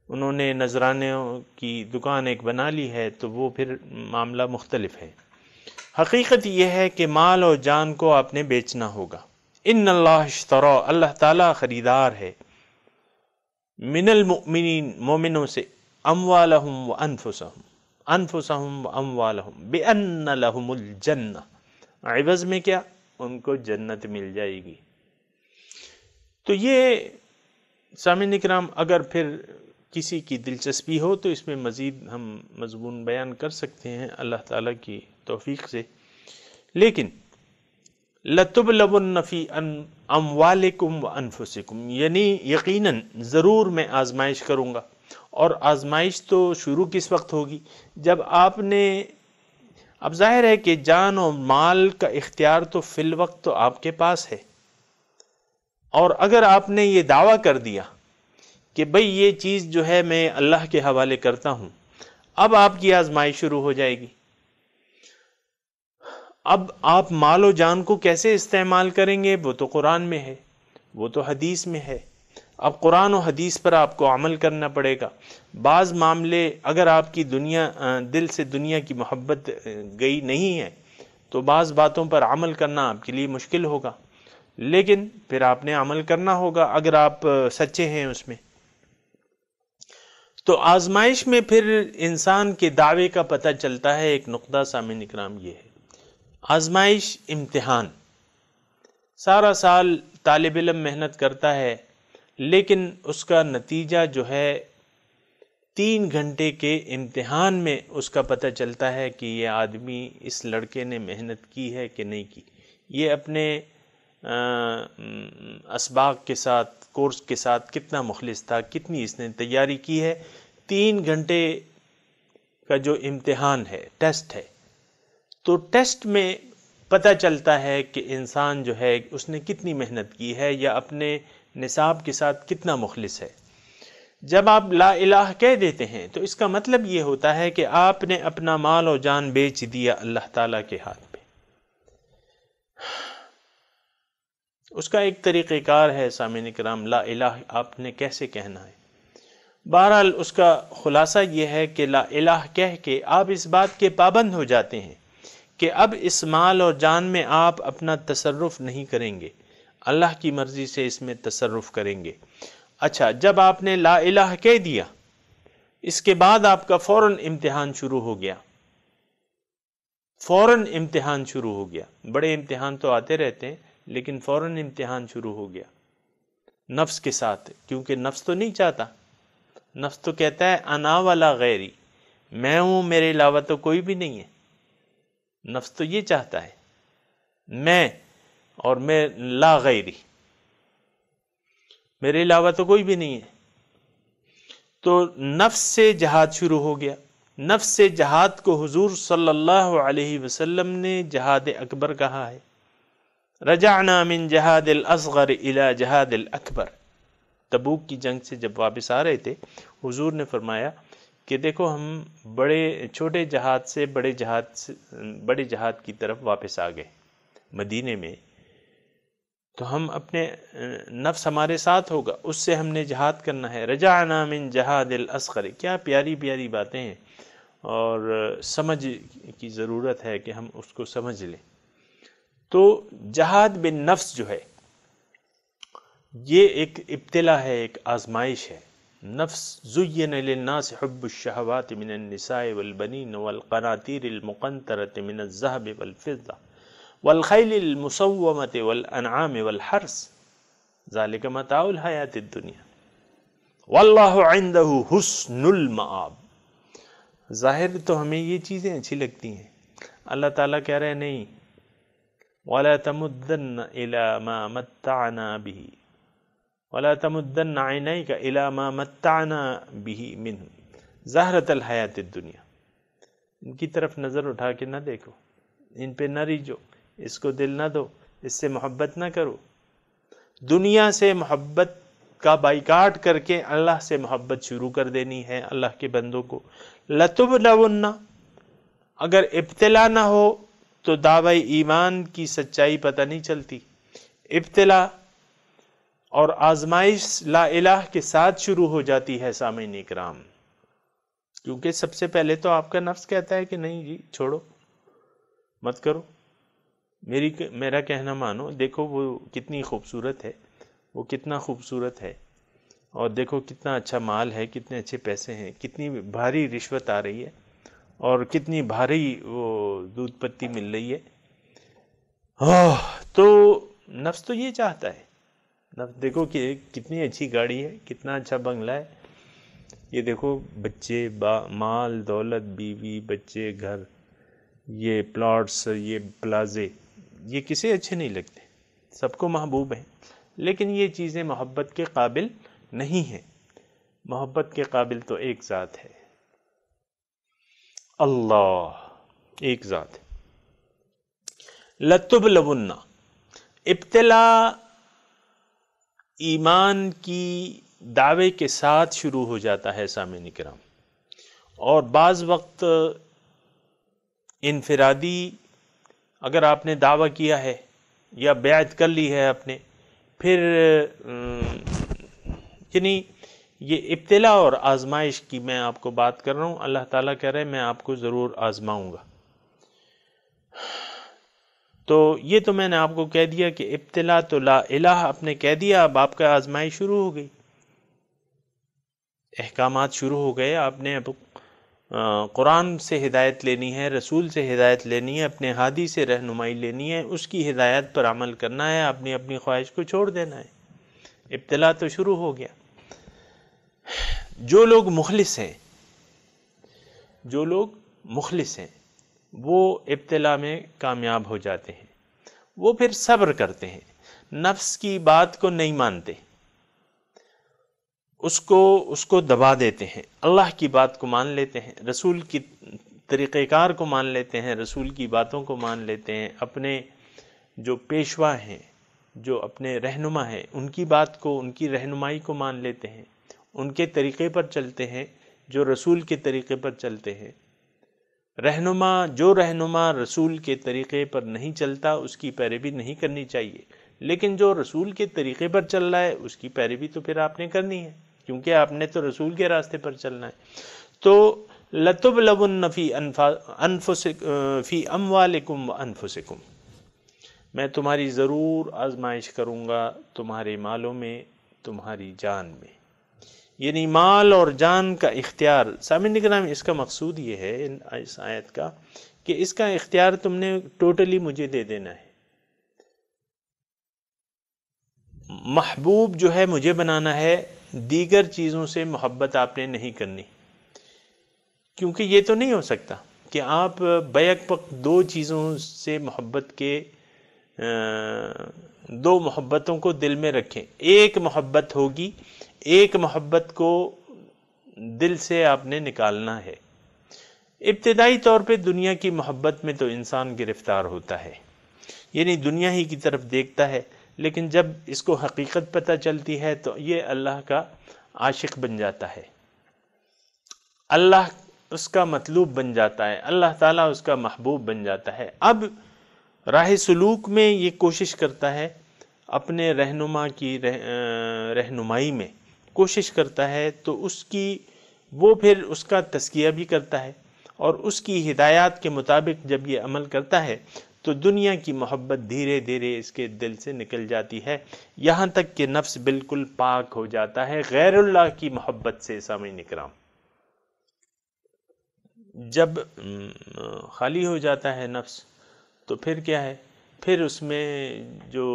انہوں نے نذرانوں کی دکان ایک بنا لی ہے تو وہ پھر معاملہ مختلف ہے۔ حقیقت یہ ہے کہ مال اور جان کو آپ نے بیچنا ہوگا۔ ان اللہ اشترى، اللہ تعالیٰ خریدار ہے، من المؤمنین، مومنوں سے، اموالہم و انفسہم و اموالہم بان لہم الجنہ، عوض میں کیا؟ ان کو جنت مل جائے گی۔ تو یہ سامعین اکرام اگر پھر کسی کی دلچسپی ہو تو اس میں مزید ہم مضمون بیان کر سکتے ہیں اللہ تعالیٰ کی توفیق سے، لیکن لَتُبْلَوُنَّ فِي أَمْوَالِكُمْ وَأَنفُسِكُمْ، یعنی یقیناً ضرور میں آزمائش کروں گا۔ اور آزمائش تو شروع کس وقت ہوگی؟ جب آپ نے، اب ظاہر ہے کہ جان اور مال کا اختیار تو فی الوقت تو آپ کے پاس ہے، اور اگر آپ نے یہ دعویٰ کر دیا کہ بھئی یہ چیز جو ہے میں اللہ کے حوالے کرتا ہوں، اب آپ کی آزمائش شروع ہو جائے گی۔ اب آپ مال و جان کو کیسے استعمال کریں گے؟ وہ تو قرآن میں ہے، وہ تو حدیث میں ہے۔ اب قرآن و حدیث پر آپ کو عمل کرنا پڑے گا۔ بعض معاملے اگر آپ کی دل سے دنیا کی محبت گئی نہیں ہے تو بعض باتوں پر عمل کرنا آپ کے لیے مشکل ہوگا، لیکن پھر آپ نے عمل کرنا ہوگا اگر آپ سچے ہیں اس میں۔ تو آزمائش میں پھر انسان کے دعوے کا پتہ چلتا ہے۔ ایک نقطہ سامعین اکرام یہ ہے، آزمائش، امتحان، سارا سال طالب علم محنت کرتا ہے لیکن اس کا نتیجہ جو ہے 3 گھنٹے کے امتحان میں اس کا پتہ چلتا ہے کہ یہ آدمی، اس لڑکے نے محنت کی ہے کہ نہیں کی۔ یہ اپنے اسباق کے ساتھ، کورس کے ساتھ کتنا مخلص تھا، کتنی اس نے تیاری کی ہے۔ 3 گھنٹے کا جو امتحان ہے، ٹیسٹ ہے، تو ٹیسٹ میں پتہ چلتا ہے کہ انسان جو ہے اس نے کتنی محنت کی ہے یا اپنے نصاب کے ساتھ کتنا مخلص ہے۔ جب آپ لا الہ کہہ دیتے ہیں تو اس کا مطلب یہ ہوتا ہے کہ آپ نے اپنا مال و جان بیچ دیا اللہ تعالیٰ کے ہاتھ پہ۔ اس کا ایک طریقہ کار ہے سامعین اکرام، لا الہ آپ نے کیسے کہنا ہے۔ بہرحال اس کا خلاصہ یہ ہے کہ لا الہ کہہ کے آپ اس بات کے پابند ہو جاتے ہیں کہ اب اس مال اور جان میں آپ اپنا تصرف نہیں کریں گے، اللہ کی مرضی سے اس میں تصرف کریں گے۔ اچھا، جب آپ نے لا الہ کہہ دیا، اس کے بعد آپ کا فوراً امتحان شروع ہو گیا، فوراً امتحان شروع ہو گیا۔ بڑے امتحان تو آتے رہتے ہیں لیکن فوراً امتحان شروع ہو گیا نفس کے ساتھ، کیونکہ نفس تو نہیں چاہتا، نفس تو کہتا ہے انا ولا غیری، میں ہوں، میرے علاوہ تو کوئی بھی نہیں ہے۔ نفس تو یہ چاہتا ہے، میں اور میں لا غیری، میرے علاوہ تو کوئی بھی نہیں ہے۔ تو نفس سے جہاد شروع ہو گیا۔ نفس سے جہاد کو حضور صلی اللہ علیہ وسلم نے جہاد اکبر کہا ہے۔ رجعنا من جہاد الاصغر الى جہاد الاکبر۔ تبوک کی جنگ سے جب واپس آ رہے تھے، حضور نے فرمایا کہ دیکھو ہم چھوٹے جہاد سے بڑے جہاد کی طرف واپس آ گئے مدینے میں، تو ہم اپنے نفس ہمارے ساتھ ہوگا، اس سے ہم نے جہاد کرنا ہے۔ رجعنا من جہاد الاصغر، کیا پیاری پیاری باتیں ہیں اور سمجھ کی ضرورت ہے کہ ہم اس کو سمجھ لیں۔ تو جہاد بالنفس جو ہے یہ ایک ابتلا ہے، ایک آزمائش ہے۔ نفس زین للناس حب الشہوات من النساء والبنین والقناطیر المقنطرۃ من الذہب والفضہ والخیل المسومۃ والانعام والحرث ذالک متاع الحیاۃ الدنیا واللہ عندہ حسن المآب۔ ظاہر تو ہمیں یہ چیزیں اچھی لگتی ہیں، اللہ تعالیٰ کہہ رہے ہیں نہیں، وَلَا تَمُدَّنَّ إِلَى مَا مَتَّعْنَا بِهِ وَلَا تَمُدَّنَّ عَيْنَيْكَ إِلَى مَا مَتَّعْنَا بِهِ مِنْهُمْ زَهْرَةَ الْحَيَاةِ الدُّنْيَا۔ ان کی طرف نظر اٹھا کے نہ دیکھو، ان پہ نہ ریجھو، اس کو دل نہ دو، اس سے محبت نہ کرو۔ دنیا سے محبت کا بائیکاٹ کر کے اللہ سے محبت شروع کر دینی ہے اللہ کے بندوں کو۔ لَتُبْلَوُنَّ، اگر ابتلا نہ ہو تو دعوی ایمان کی سچائی پتہ نہیں چلتی۔ ابتلا اور آزمائش لا الہ کے ساتھ شروع ہو جاتی ہے سامعین اکرام، کیونکہ سب سے پہلے تو آپ کا نفس کہتا ہے کہ نہیں جی چھوڑو، مت کرو، میرا کہنا مانو۔ دیکھو وہ کتنی خوبصورت ہے، وہ کتنا خوبصورت ہے، اور دیکھو کتنا اچھا مال ہے، کتنے اچھے پیسے ہیں، کتنی بھاری رشوت آ رہی ہے، اور کتنی بھاری وہ دودھ پتی مل رہی ہے۔ تو نفس تو یہ چاہتا ہے، نفس دیکھو کہ کتنی اچھی گاڑی ہے، کتنا اچھا بنگلہ ہے، یہ دیکھو بچے، مال دولت، بیوی بچے، گھر، یہ پلاٹس، یہ پلازے، یہ کسے اچھے نہیں لگتے، سب کو محبوب ہیں، لیکن یہ چیزیں محبت کے قابل نہیں ہیں۔ محبت کے قابل تو ایک ذات ہے، اللہ، ایک ذات ہے۔ لَتُبْلَوُنَّ، ابتلا ایمان کی دعوے کے ساتھ شروع ہو جاتا ہے سامعین کرام، اور بعض وقت انفرادی اگر آپ نے دعویٰ کیا ہے یا بیعت کر لی ہے اپنے، پھر یعنی یہ ابتلا اور آزمائش کی میں آپ کو بات کر رہا ہوں۔ اللہ تعالیٰ کہہ رہے ہیں میں آپ کو ضرور آزماؤں گا۔ تو یہ تو میں نے آپ کو کہہ دیا کہ ابتلا تو لا الہ آپ نے کہہ دیا، اب آپ کا آزمائش شروع ہو گئی، احکامات شروع ہو گئے۔ آپ نے اب قرآن سے ہدایت لینی ہے، رسول سے ہدایت لینی ہے، اپنے ہادی سے رہنمائی لینی ہے، اس کی ہدایت پر عمل کرنا ہے، اپنی اپنی خواہش کو چھوڑ دینا ہے۔ ابتلا تو شروع ہو گیا۔ جو لوگ مخلص ہیں، جو لوگ مخلص ہیں وہ ابتلا میں کامیاب ہو جاتے ہیں، وہ پھر صبر کرتے ہیں، نفس کی بات کو نہیں مانتے، اس کو دبا دیتے ہیں، اللہ کی بات کو مان لیتے ہیں، رسول کی طریقہ کار کو مان لیتے ہیں، رسول کی باتوں کو مان لیتے ہیں، اپنے جو پیشوا ہیں، جو اپنے رہنما ہیں، ان کی بات کو، ان کی رہنمائی کو مان لیتے ہیں، ان کے طریقے پر چلتے ہیں جو رسول کے طریقے پر چلتے ہیں۔ جو رہنما رسول کے طریقے پر نہیں چلتا اس کی پیروی نہیں کرنی چاہیے، لیکن جو رسول کے طریقے پر چل رہا ہے اس کی پیروی تو پھر آپ نے کرنی ہے، کیونکہ آپ نے تو رسول کے راستے پر چلنا ہے۔ تو لَتُبْلَوُنَّ فِي أَمْوَالِكُمْ وَأَنفُسِكُمْ، میں تمہاری ضرور آزمائش کروں گا، تمہارے مالوں میں، تمہاری جان میں، یعنی مال اور جان کا اختیار۔ سامعین کرام اس کا مقصود یہ ہے اس آیت کا کہ اس کا اختیار تم نے ٹوٹلی مجھے دے دینا ہے، محبوب جو ہے مجھے بنانا ہے، دیگر چیزوں سے محبت آپ نے نہیں کرنی، کیونکہ یہ تو نہیں ہو سکتا کہ آپ بیک وقت دو چیزوں سے محبت کے دو محبتوں کو دل میں رکھیں۔ ایک محبت ہوگی، ایک محبت کو دل سے آپ نے نکالنا ہے۔ ابتدائی طور پہ دنیا کی محبت میں تو انسان گرفتار ہوتا ہے، یعنی دنیا ہی کی طرف دیکھتا ہے، لیکن جب اس کو حقیقت پتہ چلتی ہے تو یہ اللہ کا عاشق بن جاتا ہے، اللہ اس کا مطلوب بن جاتا ہے، اللہ تعالیٰ اس کا محبوب بن جاتا ہے۔ اب راہ سلوک میں یہ کوشش کرتا ہے، اپنے رہنما کی رہنمائی میں کوشش کرتا ہے، تو وہ پھر اس کا تزکیہ بھی کرتا ہے، اور اس کی ہدایات کے مطابق جب یہ عمل کرتا ہے تو دنیا کی محبت دھیرے دھیرے اس کے دل سے نکل جاتی ہے، یہاں تک کہ نفس بالکل پاک ہو جاتا ہے غیر اللہ کی محبت سے۔ سامعین کرام، جب خالی ہو جاتا ہے نفس تو پھر کیا ہے؟ پھر اس میں جو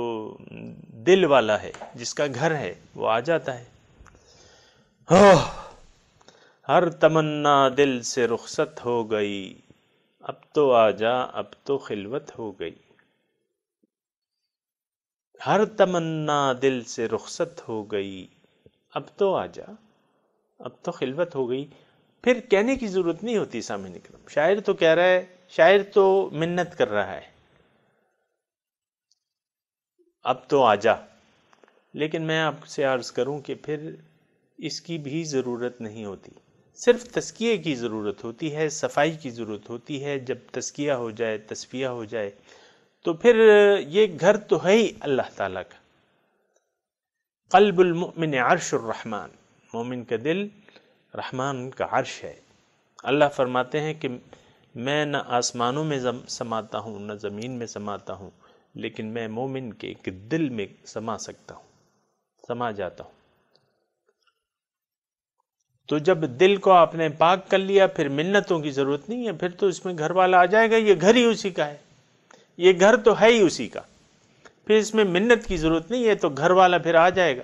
دل والا ہے، جس کا گھر ہے، وہ آ جاتا ہے۔ ہر تمنا دل سے رخصت ہو گئی، اب تو آ جا، اب تو خلوت ہو گئی۔ ہر تمنا دل سے رخصت ہو گئی، اب تو آ جا، اب تو خلوت ہو گئی۔ پھر کہنے کی ضرورت نہیں ہوتی سامعین کرام، شاعر تو کہہ رہا ہے، شاعر تو منت کر رہا ہے، اب تو آ جا۔ لیکن میں آپ سے عرض کروں کہ پھر اس کی بھی ضرورت نہیں ہوتی، صرف تزکیے کی ضرورت ہوتی ہے، صفائی کی ضرورت ہوتی ہے۔ جب تزکیہ ہو جائے، تصفیہ ہو جائے، تو پھر یہ گھر تو ہے ہی اللہ تعالیٰ کا۔ قلب المؤمن عرش الرحمن، مومن کا دل رحمان کا عرش ہے۔ اللہ فرماتے ہیں کہ میں نہ آسمانوں میں سماتا ہوں نہ زمین میں سماتا ہوں، لیکن میں مومن کے ایک دل میں سما سکتا ہوں، سما جاتا ہوں۔ تو جب دل کو آپ نے پاک کر لیا، پھر منتوں کی ضرورت نہیں ہے، پھر تو اس میں گھر والا آ جائے گا، یہ گھر ہی اسی کا ہے، یہ گھر تو ہے ہی اسی کا، پھر اس میں منت کی ضرورت نہیں ہے، تو گھر والا پھر آ جائے گا۔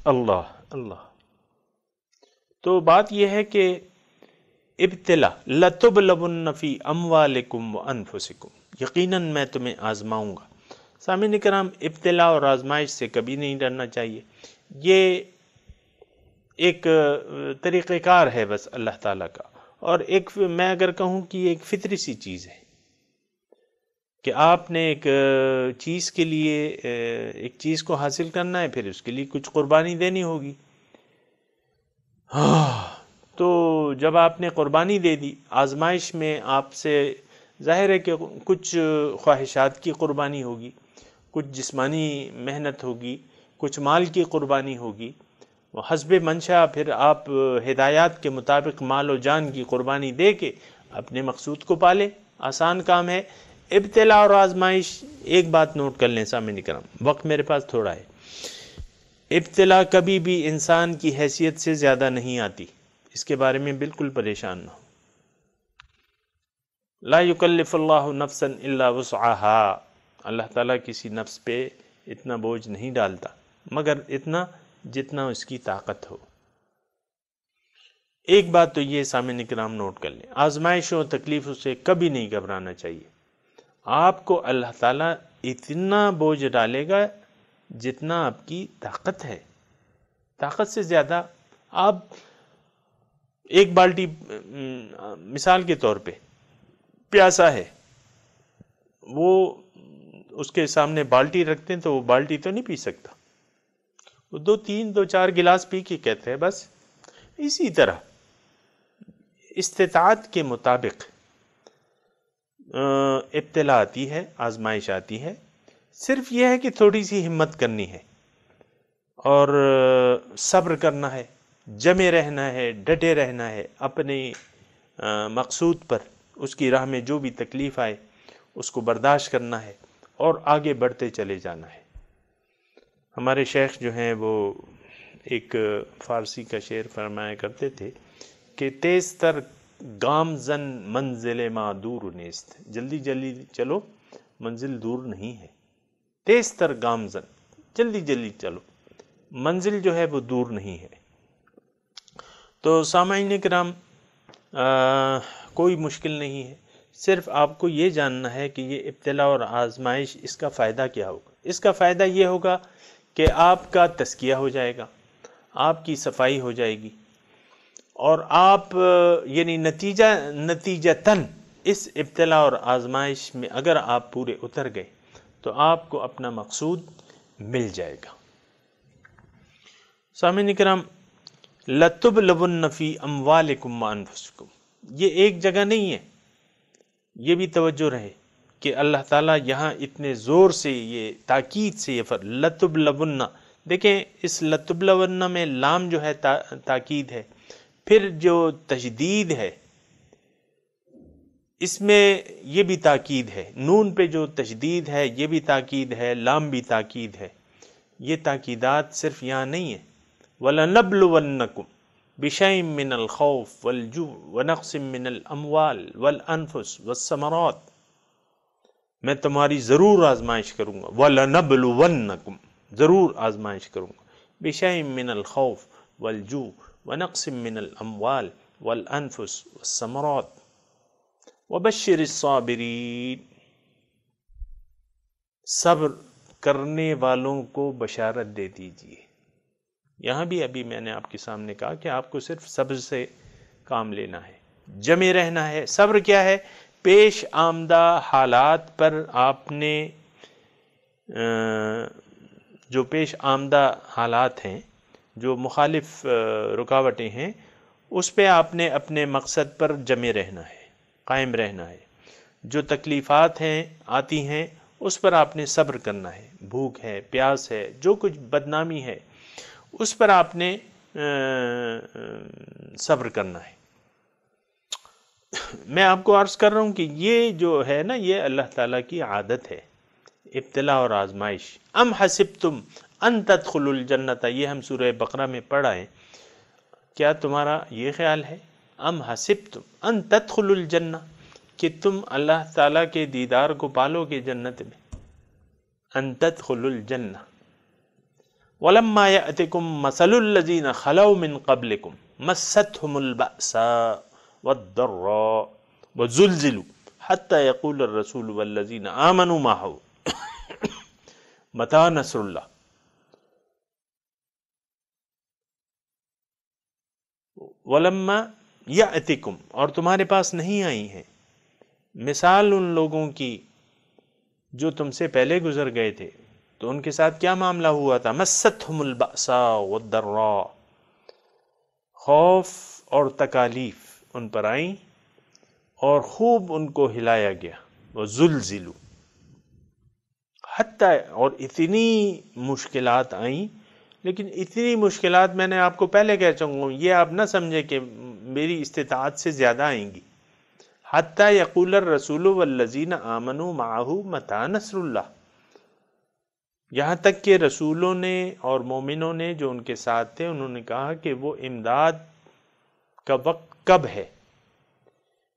اللہ اللہ۔ تو بات یہ ہے کہ ابتلا لَتُبْلَوُنَّ فِي أَمْوَالِكُمْ وَأَنفُسِكُمْ، یقیناً میں تمہیں آزماؤں گا۔ سامعین کرام، ابتلا اور آزمائش سے کبھی نہیں ڈرنا چاہیے، یہ ایک طریقہ کار ہے بس اللہ تعالیٰ کا، اور ایک میں اگر کہوں کہ یہ ایک فطری سی چیز ہے کہ آپ نے ایک چیز کے لیے ایک چیز کو حاصل کرنا ہے، پھر اس کے لیے کچھ قربانی دینی ہوگی۔ تو جب آپ نے قربانی دے دی، آزمائش میں آپ سے ظاہر ہے کہ کچھ خواہشات کی قربانی ہوگی، کچھ جسمانی محنت ہوگی، کچھ مال کی قربانی ہوگی، حسب منشا پھر آپ ہدایات کے مطابق مال و جان کی قربانی دے کے اپنے مقصود کو پالیں۔ آسان کام ہے۔ ابتلا اور آزمائش، ایک بات نوٹ کر لیں سامعین کرام، وقت میرے پاس تھوڑا ہے، ابتلا کبھی بھی انسان کی حیثیت سے زیادہ نہیں آتی، اس کے بارے میں بالکل پریشان نہ ہو۔ لا یکلف اللہ نفسا الا وسعها، اللہ تعالیٰ کسی نفس پہ اتنا بوجھ نہیں ڈالتا مگر اتنا جتنا اس کی طاقت ہو۔ ایک بات تو یہ سامعین کرام نوٹ کر لیں، آزمائشوں اور تکلیفوں سے کبھی نہیں گھبرانا چاہیے۔ آپ کو اللہ تعالیٰ اتنا بوجھ ڈالے گا جتنا آپ کی طاقت ہے، طاقت سے زیادہ۔ آپ ایک بالٹی، مثال کے طور پہ پیاسا ہے، وہ اس کے سامنے بالٹی رکھتے ہیں تو وہ بالٹی تو نہیں پی سکتا، وہ دو چار گلاس پی کے کہتے ہیں بس۔ اسی طرح استطاعت کے مطابق ابتلا آتی ہے، آزمائش آتی ہے، صرف یہ ہے کہ تھوڑی سی ہمت کرنی ہے اور صبر کرنا ہے، جمے رہنا ہے، ڈٹے رہنا ہے اپنے مقصود پر، اس کی راہ میں جو بھی تکلیف آئے اس کو برداشت کرنا ہے اور آگے بڑھتے چلے جانا ہے۔ ہمارے شیخ جو ہیں وہ ایک فارسی کا شعر فرمایا کرتے تھے کہ تیز تر گام زن منزل ما دور نیست، جلدی جلدی چلو منزل دور نہیں ہے، تیز تر گام زن، جلدی جلدی چلو، منزل جو ہے وہ دور نہیں ہے۔ تو سامعین کرام، کوئی مشکل نہیں ہے، صرف آپ کو یہ جاننا ہے کہ یہ ابتلا اور آزمائش، اس کا فائدہ کیا ہوگا؟ اس کا فائدہ یہ ہوگا کہ آپ کا تزکیہ ہو جائے گا، آپ کی صفائی ہو جائے گی، اور آپ یعنی نتیجتاً اس ابتلا اور آزمائش میں اگر آپ پورے اتر گئے تو آپ کو اپنا مقصود مل جائے گا۔ سامعین کرام، لَتُبْلَوُنَّ فِي أَمْوَالِكُمْ وَأَنفُسِكُمْ، یہ ایک جگہ نہیں ہے، یہ بھی توجہ رہے کہ اللہ تعالیٰ یہاں اتنے زور سے، یہ تاکید سے یہ لَتُبْلَوُنَّ، دیکھیں اس لَتُبْلَوُنَّ میں لام جو ہے تاکید ہے، پھر جو تشدید ہے اس میں یہ بھی تاکید ہے، نون پہ جو تشدید ہے یہ بھی تاکید ہے، لام بھی تاکید ہے۔ یہ تاکیدات صرف یہاں نہیں ہے، وَلَنَبْلُوَنَّكُمْ بِشَيْءٍ مِّنَ الْخَوْفِ وَالْجُوعِ وَنَقْصٍ مِّنَ الْأَمْوَالِ وَالْأَنفُسِ وَالثَّمَرَاتِ، میں تمہاری ضرور آزمائش کروں گا، وَلَنَبْلُوَنَّكُمْ ضرور آزمائش کروں گا، بِشَيْءٍ مِّنَ الْخَوْفِ وَالْجُوعِ وَنَقْصٍ مِّنَ الْأَمْوَالِ وَالْأَنفُسِ وَالثَّمَرَاتِ وَبَشِّرِ الصَّابِرِينَ، صبر کرنے والوں کو بشارت دے دیجیے۔ یہاں بھی ابھی میں نے آپ کے سامنے کہا کہ آپ کو صرف صبر سے کام لینا ہے، جمے رہنا ہے۔ صبر کیا ہے؟ پیش آمدہ حالات پر آپ نے جو پیش آمدہ حالات ہیں، جو مخالف رکاوٹیں ہیں، اس پہ آپ نے اپنے مقصد پر جمے رہنا ہے، قائم رہنا ہے۔ جو تکلیفات ہیں آتی ہیں اس پر آپ نے صبر کرنا ہے، بھوک ہے، پیاس ہے، جو کچھ بدنامی ہے اس پر آپ نے صبر کرنا ہے۔ میں آپ کو عرض کر رہا ہوں کہ یہ جو ہے نا، یہ اللہ تعالیٰ کی عادت ہے، ابتلا اور آزمائش۔ ام حسبتم ان تدخلوا الجنت، یہ ہم سورہ بقرہ میں پڑھا ہے۔ کیا تمہارا یہ خیال ہے، ام حسبتم ان تدخلوا الجنہ، کہ تم اللہ تعالیٰ کے دیدار کو پالو گے جنت میں؟ ان تدخلوا الجنہ وَلَمَّا يَأْتِكُمْ مَثَلُ الَّذِينَ خَلَوْا مِن قَبْلِكُمْ مَسَّتْهُمُ الْبَأْسَاءُ وَالضَّرَّاءُ وَزُلْزِلُوا حَتَّى يَقُولَ الرَّسُولُ وَالَّذِينَ آمَنُوا مَعَهُ مَتَىٰ نَصْرُ اللَّهِ وَلَمَّا يَأْتِكُمْ، اور تمہارے پاس نہیں آئی ہیں مثال ان لوگوں کی جو تم سے پہلے گزر گئے تھے، تو ان کے ساتھ کیا معاملہ ہوا تھا؟ مَسَّتْهُمُ الْبَأْسَاءُ وَالضَّرَّاءُ، خوف اور تکالیف ان پر آئیں اور خوب ان کو ہلایا گیا، وَزُلْزِلُوا حتیٰ، اور اتنی مشکلات آئیں، لیکن اتنی مشکلات میں نے آپ کو پہلے کہہ چکا ہوں، یہ آپ نہ سمجھے کہ میری استطاعت سے زیادہ آئیں گی۔ حتیٰ یقول الرسول والذین آمنوا معہ متی نصر اللہ، یہاں تک کہ رسولوں نے اور مومنوں نے جو ان کے ساتھ تھے، انہوں نے کہا کہ وہ امداد کا وقت کب ہے،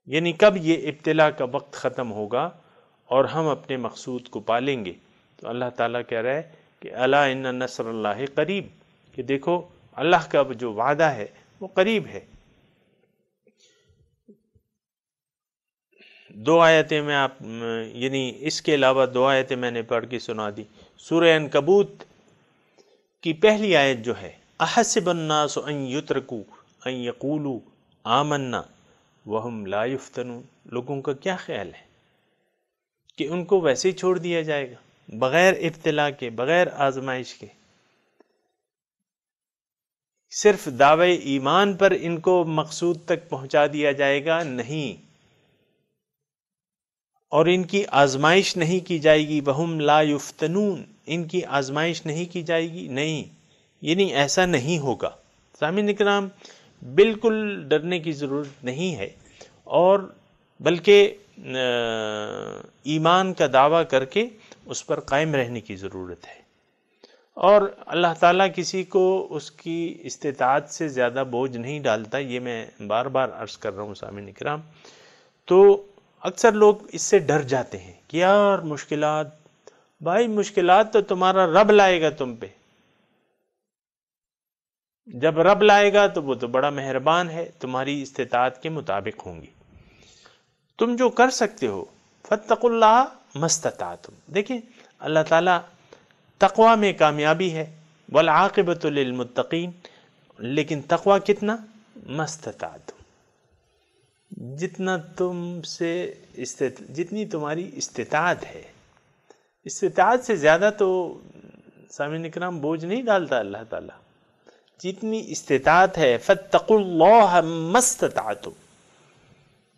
یعنی کب یہ ابتلا کا وقت ختم ہوگا اور ہم اپنے مقصود کو پالیں گے۔ تو اللہ تعالیٰ کہہ رہا ہے کہ الا ان نصر اللہ قریب، کہ دیکھو اللہ کا جو وعدہ ہے وہ قریب ہے۔ دو آیتیں میں آپ یعنی اس کے علاوہ دو آیتیں میں نے پڑھ کے سنا دی۔ سورہ عنکبوت کی پہلی آیت جو ہے، احسب الناس ان یترکوا ان یقولوا آمنا وہم لا یفتنون، لوگوں کا کیا خیال ہے کہ ان کو ویسے ہی چھوڑ دیا جائے گا، بغیر ابتلا کے، بغیر آزمائش کے، صرف دعوے ایمان پر ان کو مقصود تک پہنچا دیا جائے گا؟ نہیں، اور ان کی آزمائش نہیں کی جائے گی، وہم لا یفتنون، ان کی آزمائش نہیں کی جائے گی، نہیں، یعنی ایسا نہیں ہوگا۔ سامعین اکرام، بالکل ڈرنے کی ضرورت نہیں ہے، اور بلکہ ایمان کا دعویٰ کر کے اس پر قائم رہنے کی ضرورت ہے، اور اللہ تعالیٰ کسی کو اس کی استطاعت سے زیادہ بوجھ نہیں ڈالتا، یہ میں بار بار عرض کر رہا ہوں سامعین اکرام۔ تو اکثر لوگ اس سے ڈر جاتے ہیں کہ یار مشکلات، بھائی مشکلات تو تمہارا رب لائے گا تم پہ، جب رب لائے گا تو وہ تو بڑا مہربان ہے، تمہاری استطاعت کے مطابق ہوں گی، تم جو کر سکتے ہو فاتقوا اللہ ما استطعتم۔ دیکھیں اللہ تعالیٰ تقوی میں کامیابی ہے، والعاقبۃ للمتقین، لیکن تقوی کتنا؟ ما استطعتم، جتنا تم سے جتنی تمہاری استطاعت ہے، استطاعت سے زیادہ تو سامعین اکرام بوجھ نہیں ڈالتا اللہ تعالیٰ، جتنی استطاعت ہے، فاتقوا اللہ ما استطعتم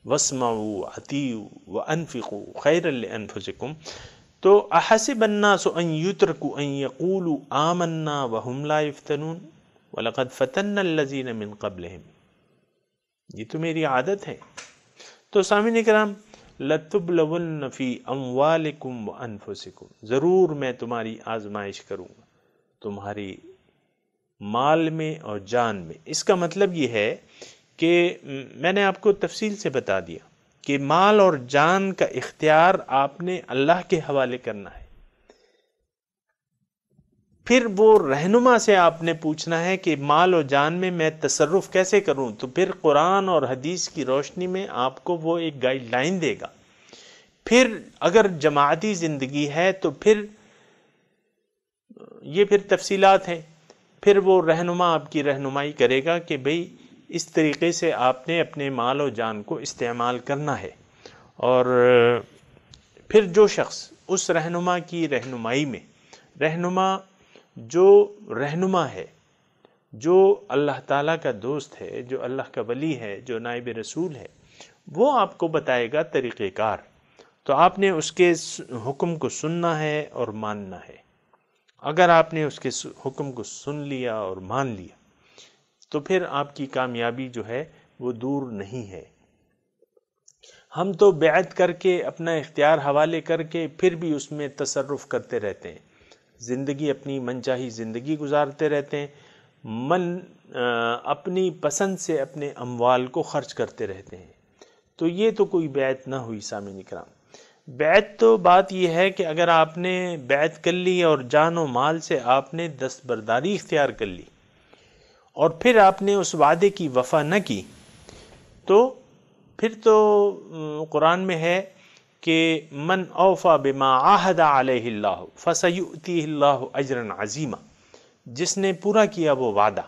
واسمعوا واطیعوا وانفقوا خیرا لانفسکم۔ تو احسب الناس ان یترکوا ان یقولوا آمنا وهم لا یفتنون ولقد فتنا الذین من قبلہم، یہ تو میری عادت ہے۔ تو سامعین اکرام، لَتُبْلَوُنَّ فِي أَمْوَالِكُمْ وَأَنفُسِكُمْ، ضرور میں تمہاری آزمائش کروں گا تمہاری مال میں اور جان میں۔ اس کا مطلب یہ ہے کہ میں نے آپ کو تفصیل سے بتا دیا کہ مال اور جان کا اختیار آپ نے اللہ کے حوالے کرنا ہے۔ پھر وہ رہنما سے آپ نے پوچھنا ہے کہ مال و جان میں تصرف کیسے کروں، تو پھر قرآن اور حدیث کی روشنی میں آپ کو وہ ایک گائیڈ لائن دے گا۔ پھر اگر جماعتی زندگی ہے تو پھر یہ پھر تفصیلات ہیں، پھر وہ رہنما آپ کی رہنمائی کرے گا کہ بھئی اس طریقے سے آپ نے اپنے مال و جان کو استعمال کرنا ہے۔ اور پھر جو شخص اس رہنما کی رہنمائی میں، رہنما جو رہنما ہے، جو اللہ تعالیٰ کا دوست ہے، جو اللہ کا ولی ہے، جو نائب رسول ہے، وہ آپ کو بتائے گا طریقہ کار، تو آپ نے اس کے حکم کو سننا ہے اور ماننا ہے۔ اگر آپ نے اس کے حکم کو سن لیا اور مان لیا تو پھر آپ کی کامیابی جو ہے وہ دور نہیں ہے۔ ہم تو بیعت کر کے اپنا اختیار حوالے کر کے پھر بھی اس میں تصرف کرتے رہتے ہیں، زندگی اپنی من چاہی زندگی گزارتے رہتے ہیں، اپنی پسند سے اپنے اموال کو خرچ کرتے رہتے ہیں، تو یہ تو کوئی بیعت نہ ہوئی سامعین اکرام۔ بیعت تو بات یہ ہے کہ اگر آپ نے بیعت کر لی اور جان و مال سے آپ نے دستبرداری اختیار کر لی اور پھر آپ نے اس وعدے کی وفا نہ کی، تو پھر تو قرآن میں ہے کہ من اوفا بما عاہد علیہ اللہ فسیؤتیہ اللہ اجرا عظیما، جس نے پورا کیا وہ وعدہ،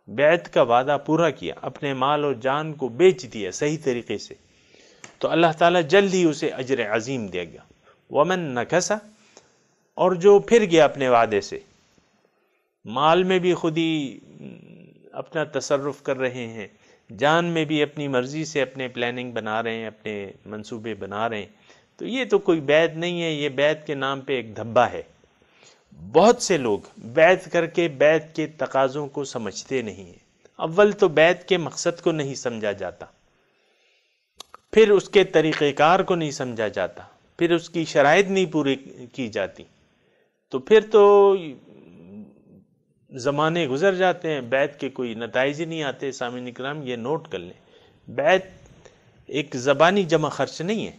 بیعت کا وعدہ پورا کیا، اپنے مال اور جان کو بیچ دیا صحیح طریقے سے، تو اللہ تعالیٰ جلد ہی اسے اجر عظیم دے گا۔ ومن نکث، اور جو پھر گیا اپنے وعدے سے، مال میں بھی خود ہی اپنا تصرف کر رہے ہیں، جان میں بھی اپنی مرضی سے اپنے پلاننگ بنا رہے ہیں، اپنے منصوبے بنا رہے ہیں، تو یہ تو کوئی بیعت نہیں ہے، یہ بیعت کے نام پہ ایک دھبا ہے۔ بہت سے لوگ بیعت کر کے بیعت کے تقاضوں کو سمجھتے نہیں ہیں۔ اول تو بیعت کے مقصد کو نہیں سمجھا جاتا، پھر اس کے طریقہ کار کو نہیں سمجھا جاتا، پھر اس کی شرائط نہیں پوری کی جاتی، تو پھر تو زمانے گزر جاتے ہیں، بیعت کے کوئی نتائج نہیں آتے۔ سامعین اکرام یہ نوٹ کر لیں، بیعت ایک زبانی جمع خرچ نہیں ہے،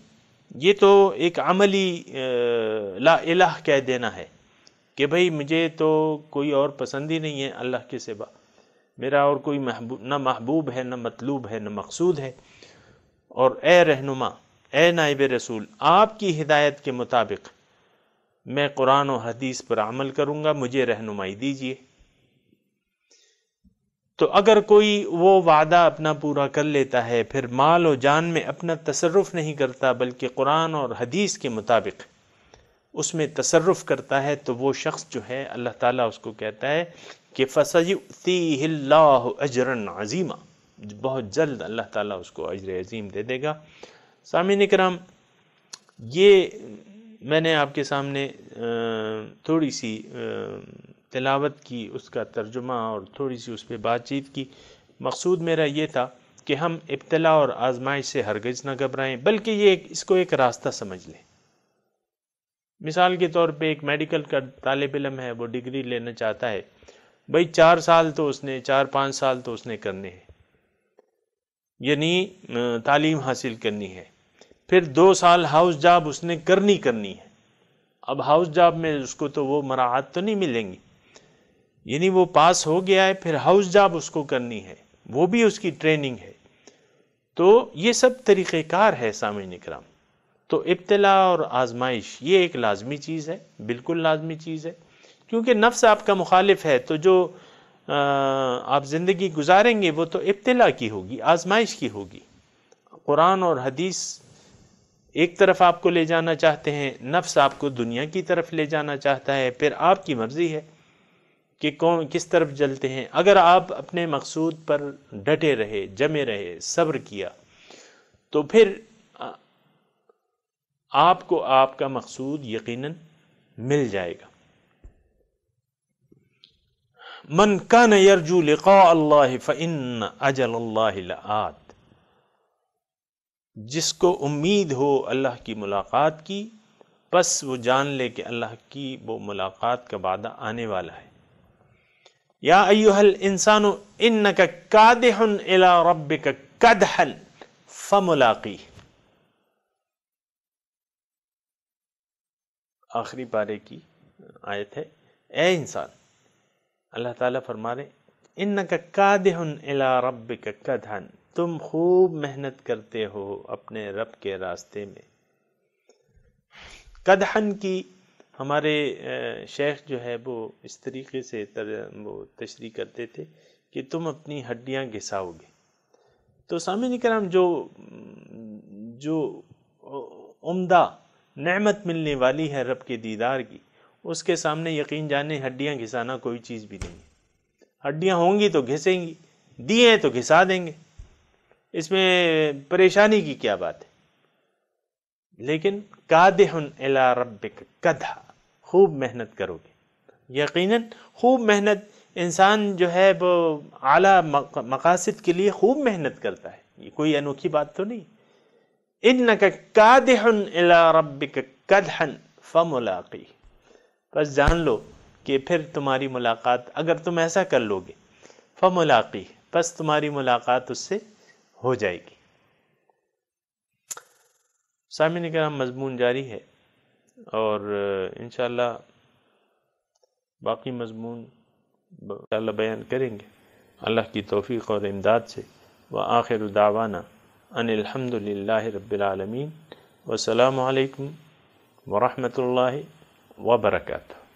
یہ تو ایک عملی لا الہ کہہ دینا ہے کہ بھئی مجھے تو کوئی اور پسند ہی نہیں ہے اللہ کے سوا، میرا اور کوئی نہ محبوب ہے، نہ مطلوب ہے، نہ مقصود ہے، اور اے رہنما، اے نائب رسول، آپ کی ہدایت کے مطابق میں قرآن و حدیث پر عمل کروں گا، مجھے رہنمائی دیجیے۔ تو اگر کوئی وہ وعدہ اپنا پورا کر لیتا ہے، پھر مال و جان میں اپنا تصرف نہیں کرتا بلکہ قرآن اور حدیث کے مطابق اس میں تصرف کرتا ہے، تو وہ شخص جو ہے اللہ تعالیٰ اس کو کہتا ہے کہ فَسَيُؤْتِيهِ اللَّهُ أَجْرًا عَظِيمًا، بہت جلد اللہ تعالیٰ اس کو اجر عظیم دے دے گا۔ سامعین اکرام، یہ میں نے آپ کے سامنے تھوڑی سی تلاوت کی، اس کا ترجمہ اور تھوڑی سی اس پہ بات چیت کی۔ مقصود میرا یہ تھا کہ ہم ابتلا اور آزمائش سے ہرگز نہ گھبرائیں، بلکہ اس کو ایک راستہ سمجھ لیں۔ مثال کے طور پہ ایک میڈیکل کا طالب علم ہے، وہ ڈگری لینا چاہتا ہے، بھئی 4 سال تو اس نے 4-5 سال تو اس نے کرنے ہیں، یعنی تعلیم حاصل کرنی ہے، پھر 2 سال ہاؤس جاب اس نے کرنی ہے۔ اب ہاؤس جاب میں اس کو تو وہ مراعات تو نہیں ملیں گی، یعنی وہ پاس ہو گیا ہے، پھر ہاؤس جاب اس کو کرنی ہے، وہ بھی اس کی ٹریننگ ہے۔ تو یہ سب طریقہ کار ہے سامعین اکرام۔ تو ابتلا اور آزمائش یہ ایک لازمی چیز ہے، بالکل لازمی چیز ہے، کیونکہ نفس آپ کا مخالف ہے، تو جو آپ زندگی گزاریں گے وہ تو ابتلا کی ہوگی، آزمائش کی ہوگی۔ قرآن اور حدیث ایک طرف آپ کو لے جانا چاہتے ہیں، نفس آپ کو دنیا کی طرف لے جانا چاہتا ہے، پھر آپ کی مرضی ہے کہ کس طرف جلتے ہیں۔ اگر آپ اپنے مقصود پر ڈٹے رہے، جمے رہے، صبر کیا، تو پھر آپ کو آپ کا مقصود یقیناً مل جائے گا۔ من کان یرجو لقاء اللہ فإن اجل اللہ لآت، جس کو امید ہو اللہ کی ملاقات کی، بس وہ جان لے کہ اللہ کی وہ ملاقات کا وعدہ آنے والا ہے۔ یا ایھا الانسان انک کادح الی ربک کدحا فملاقیہ۔ آخری پارے کی آیت ہے، اے انسان، اللہ تعالیٰ فرما رہے انک کادح الی ربک کدحا، تم خوب محنت کرتے ہو اپنے رب کے راستے میں۔ کدحن کی ہمارے شیخ جو ہے وہ اس طریقے سے وہ تشریح کرتے تھے کہ تم اپنی ہڈیاں گھساؤ گے۔ تو سامعین کرام، جو عمدہ نعمت ملنے والی ہے رب کے دیدار کی، اس کے سامنے یقین جانے ہڈیاں گھسانا کوئی چیز بھی نہیں ہے۔ ہڈیاں ہوں گی تو گھسیں گی، دیے تو گھسا دیں گے، اس میں پریشانی کی کیا بات ہے؟ لیکن کادح الی ربک کدحا، خوب محنت کرو گے۔ یقیناً خوب محنت انسان جو ہے وہ اعلیٰ مقاصد کے لیے خوب محنت کرتا ہے، یہ کوئی انوکھی بات تو نہیں۔ انک کادح الی ربک کدحا فملاقیہ، بس جان لو کہ پھر تمہاری ملاقات، اگر تم ایسا کر لو گے، فملاقیہ، بس تمہاری ملاقات اس سے ہو جائے گی۔ سامعین کرام، مضمون جاری ہے اور انشاءاللہ باقی مضمون انشاءاللہ بیان کریں گے اللہ کی توفیق اور امداد سے۔ وآخر دعوانا ان الحمد للہ رب العالمین، والسلام علیکم ورحمۃ اللہ وبرکاتہ۔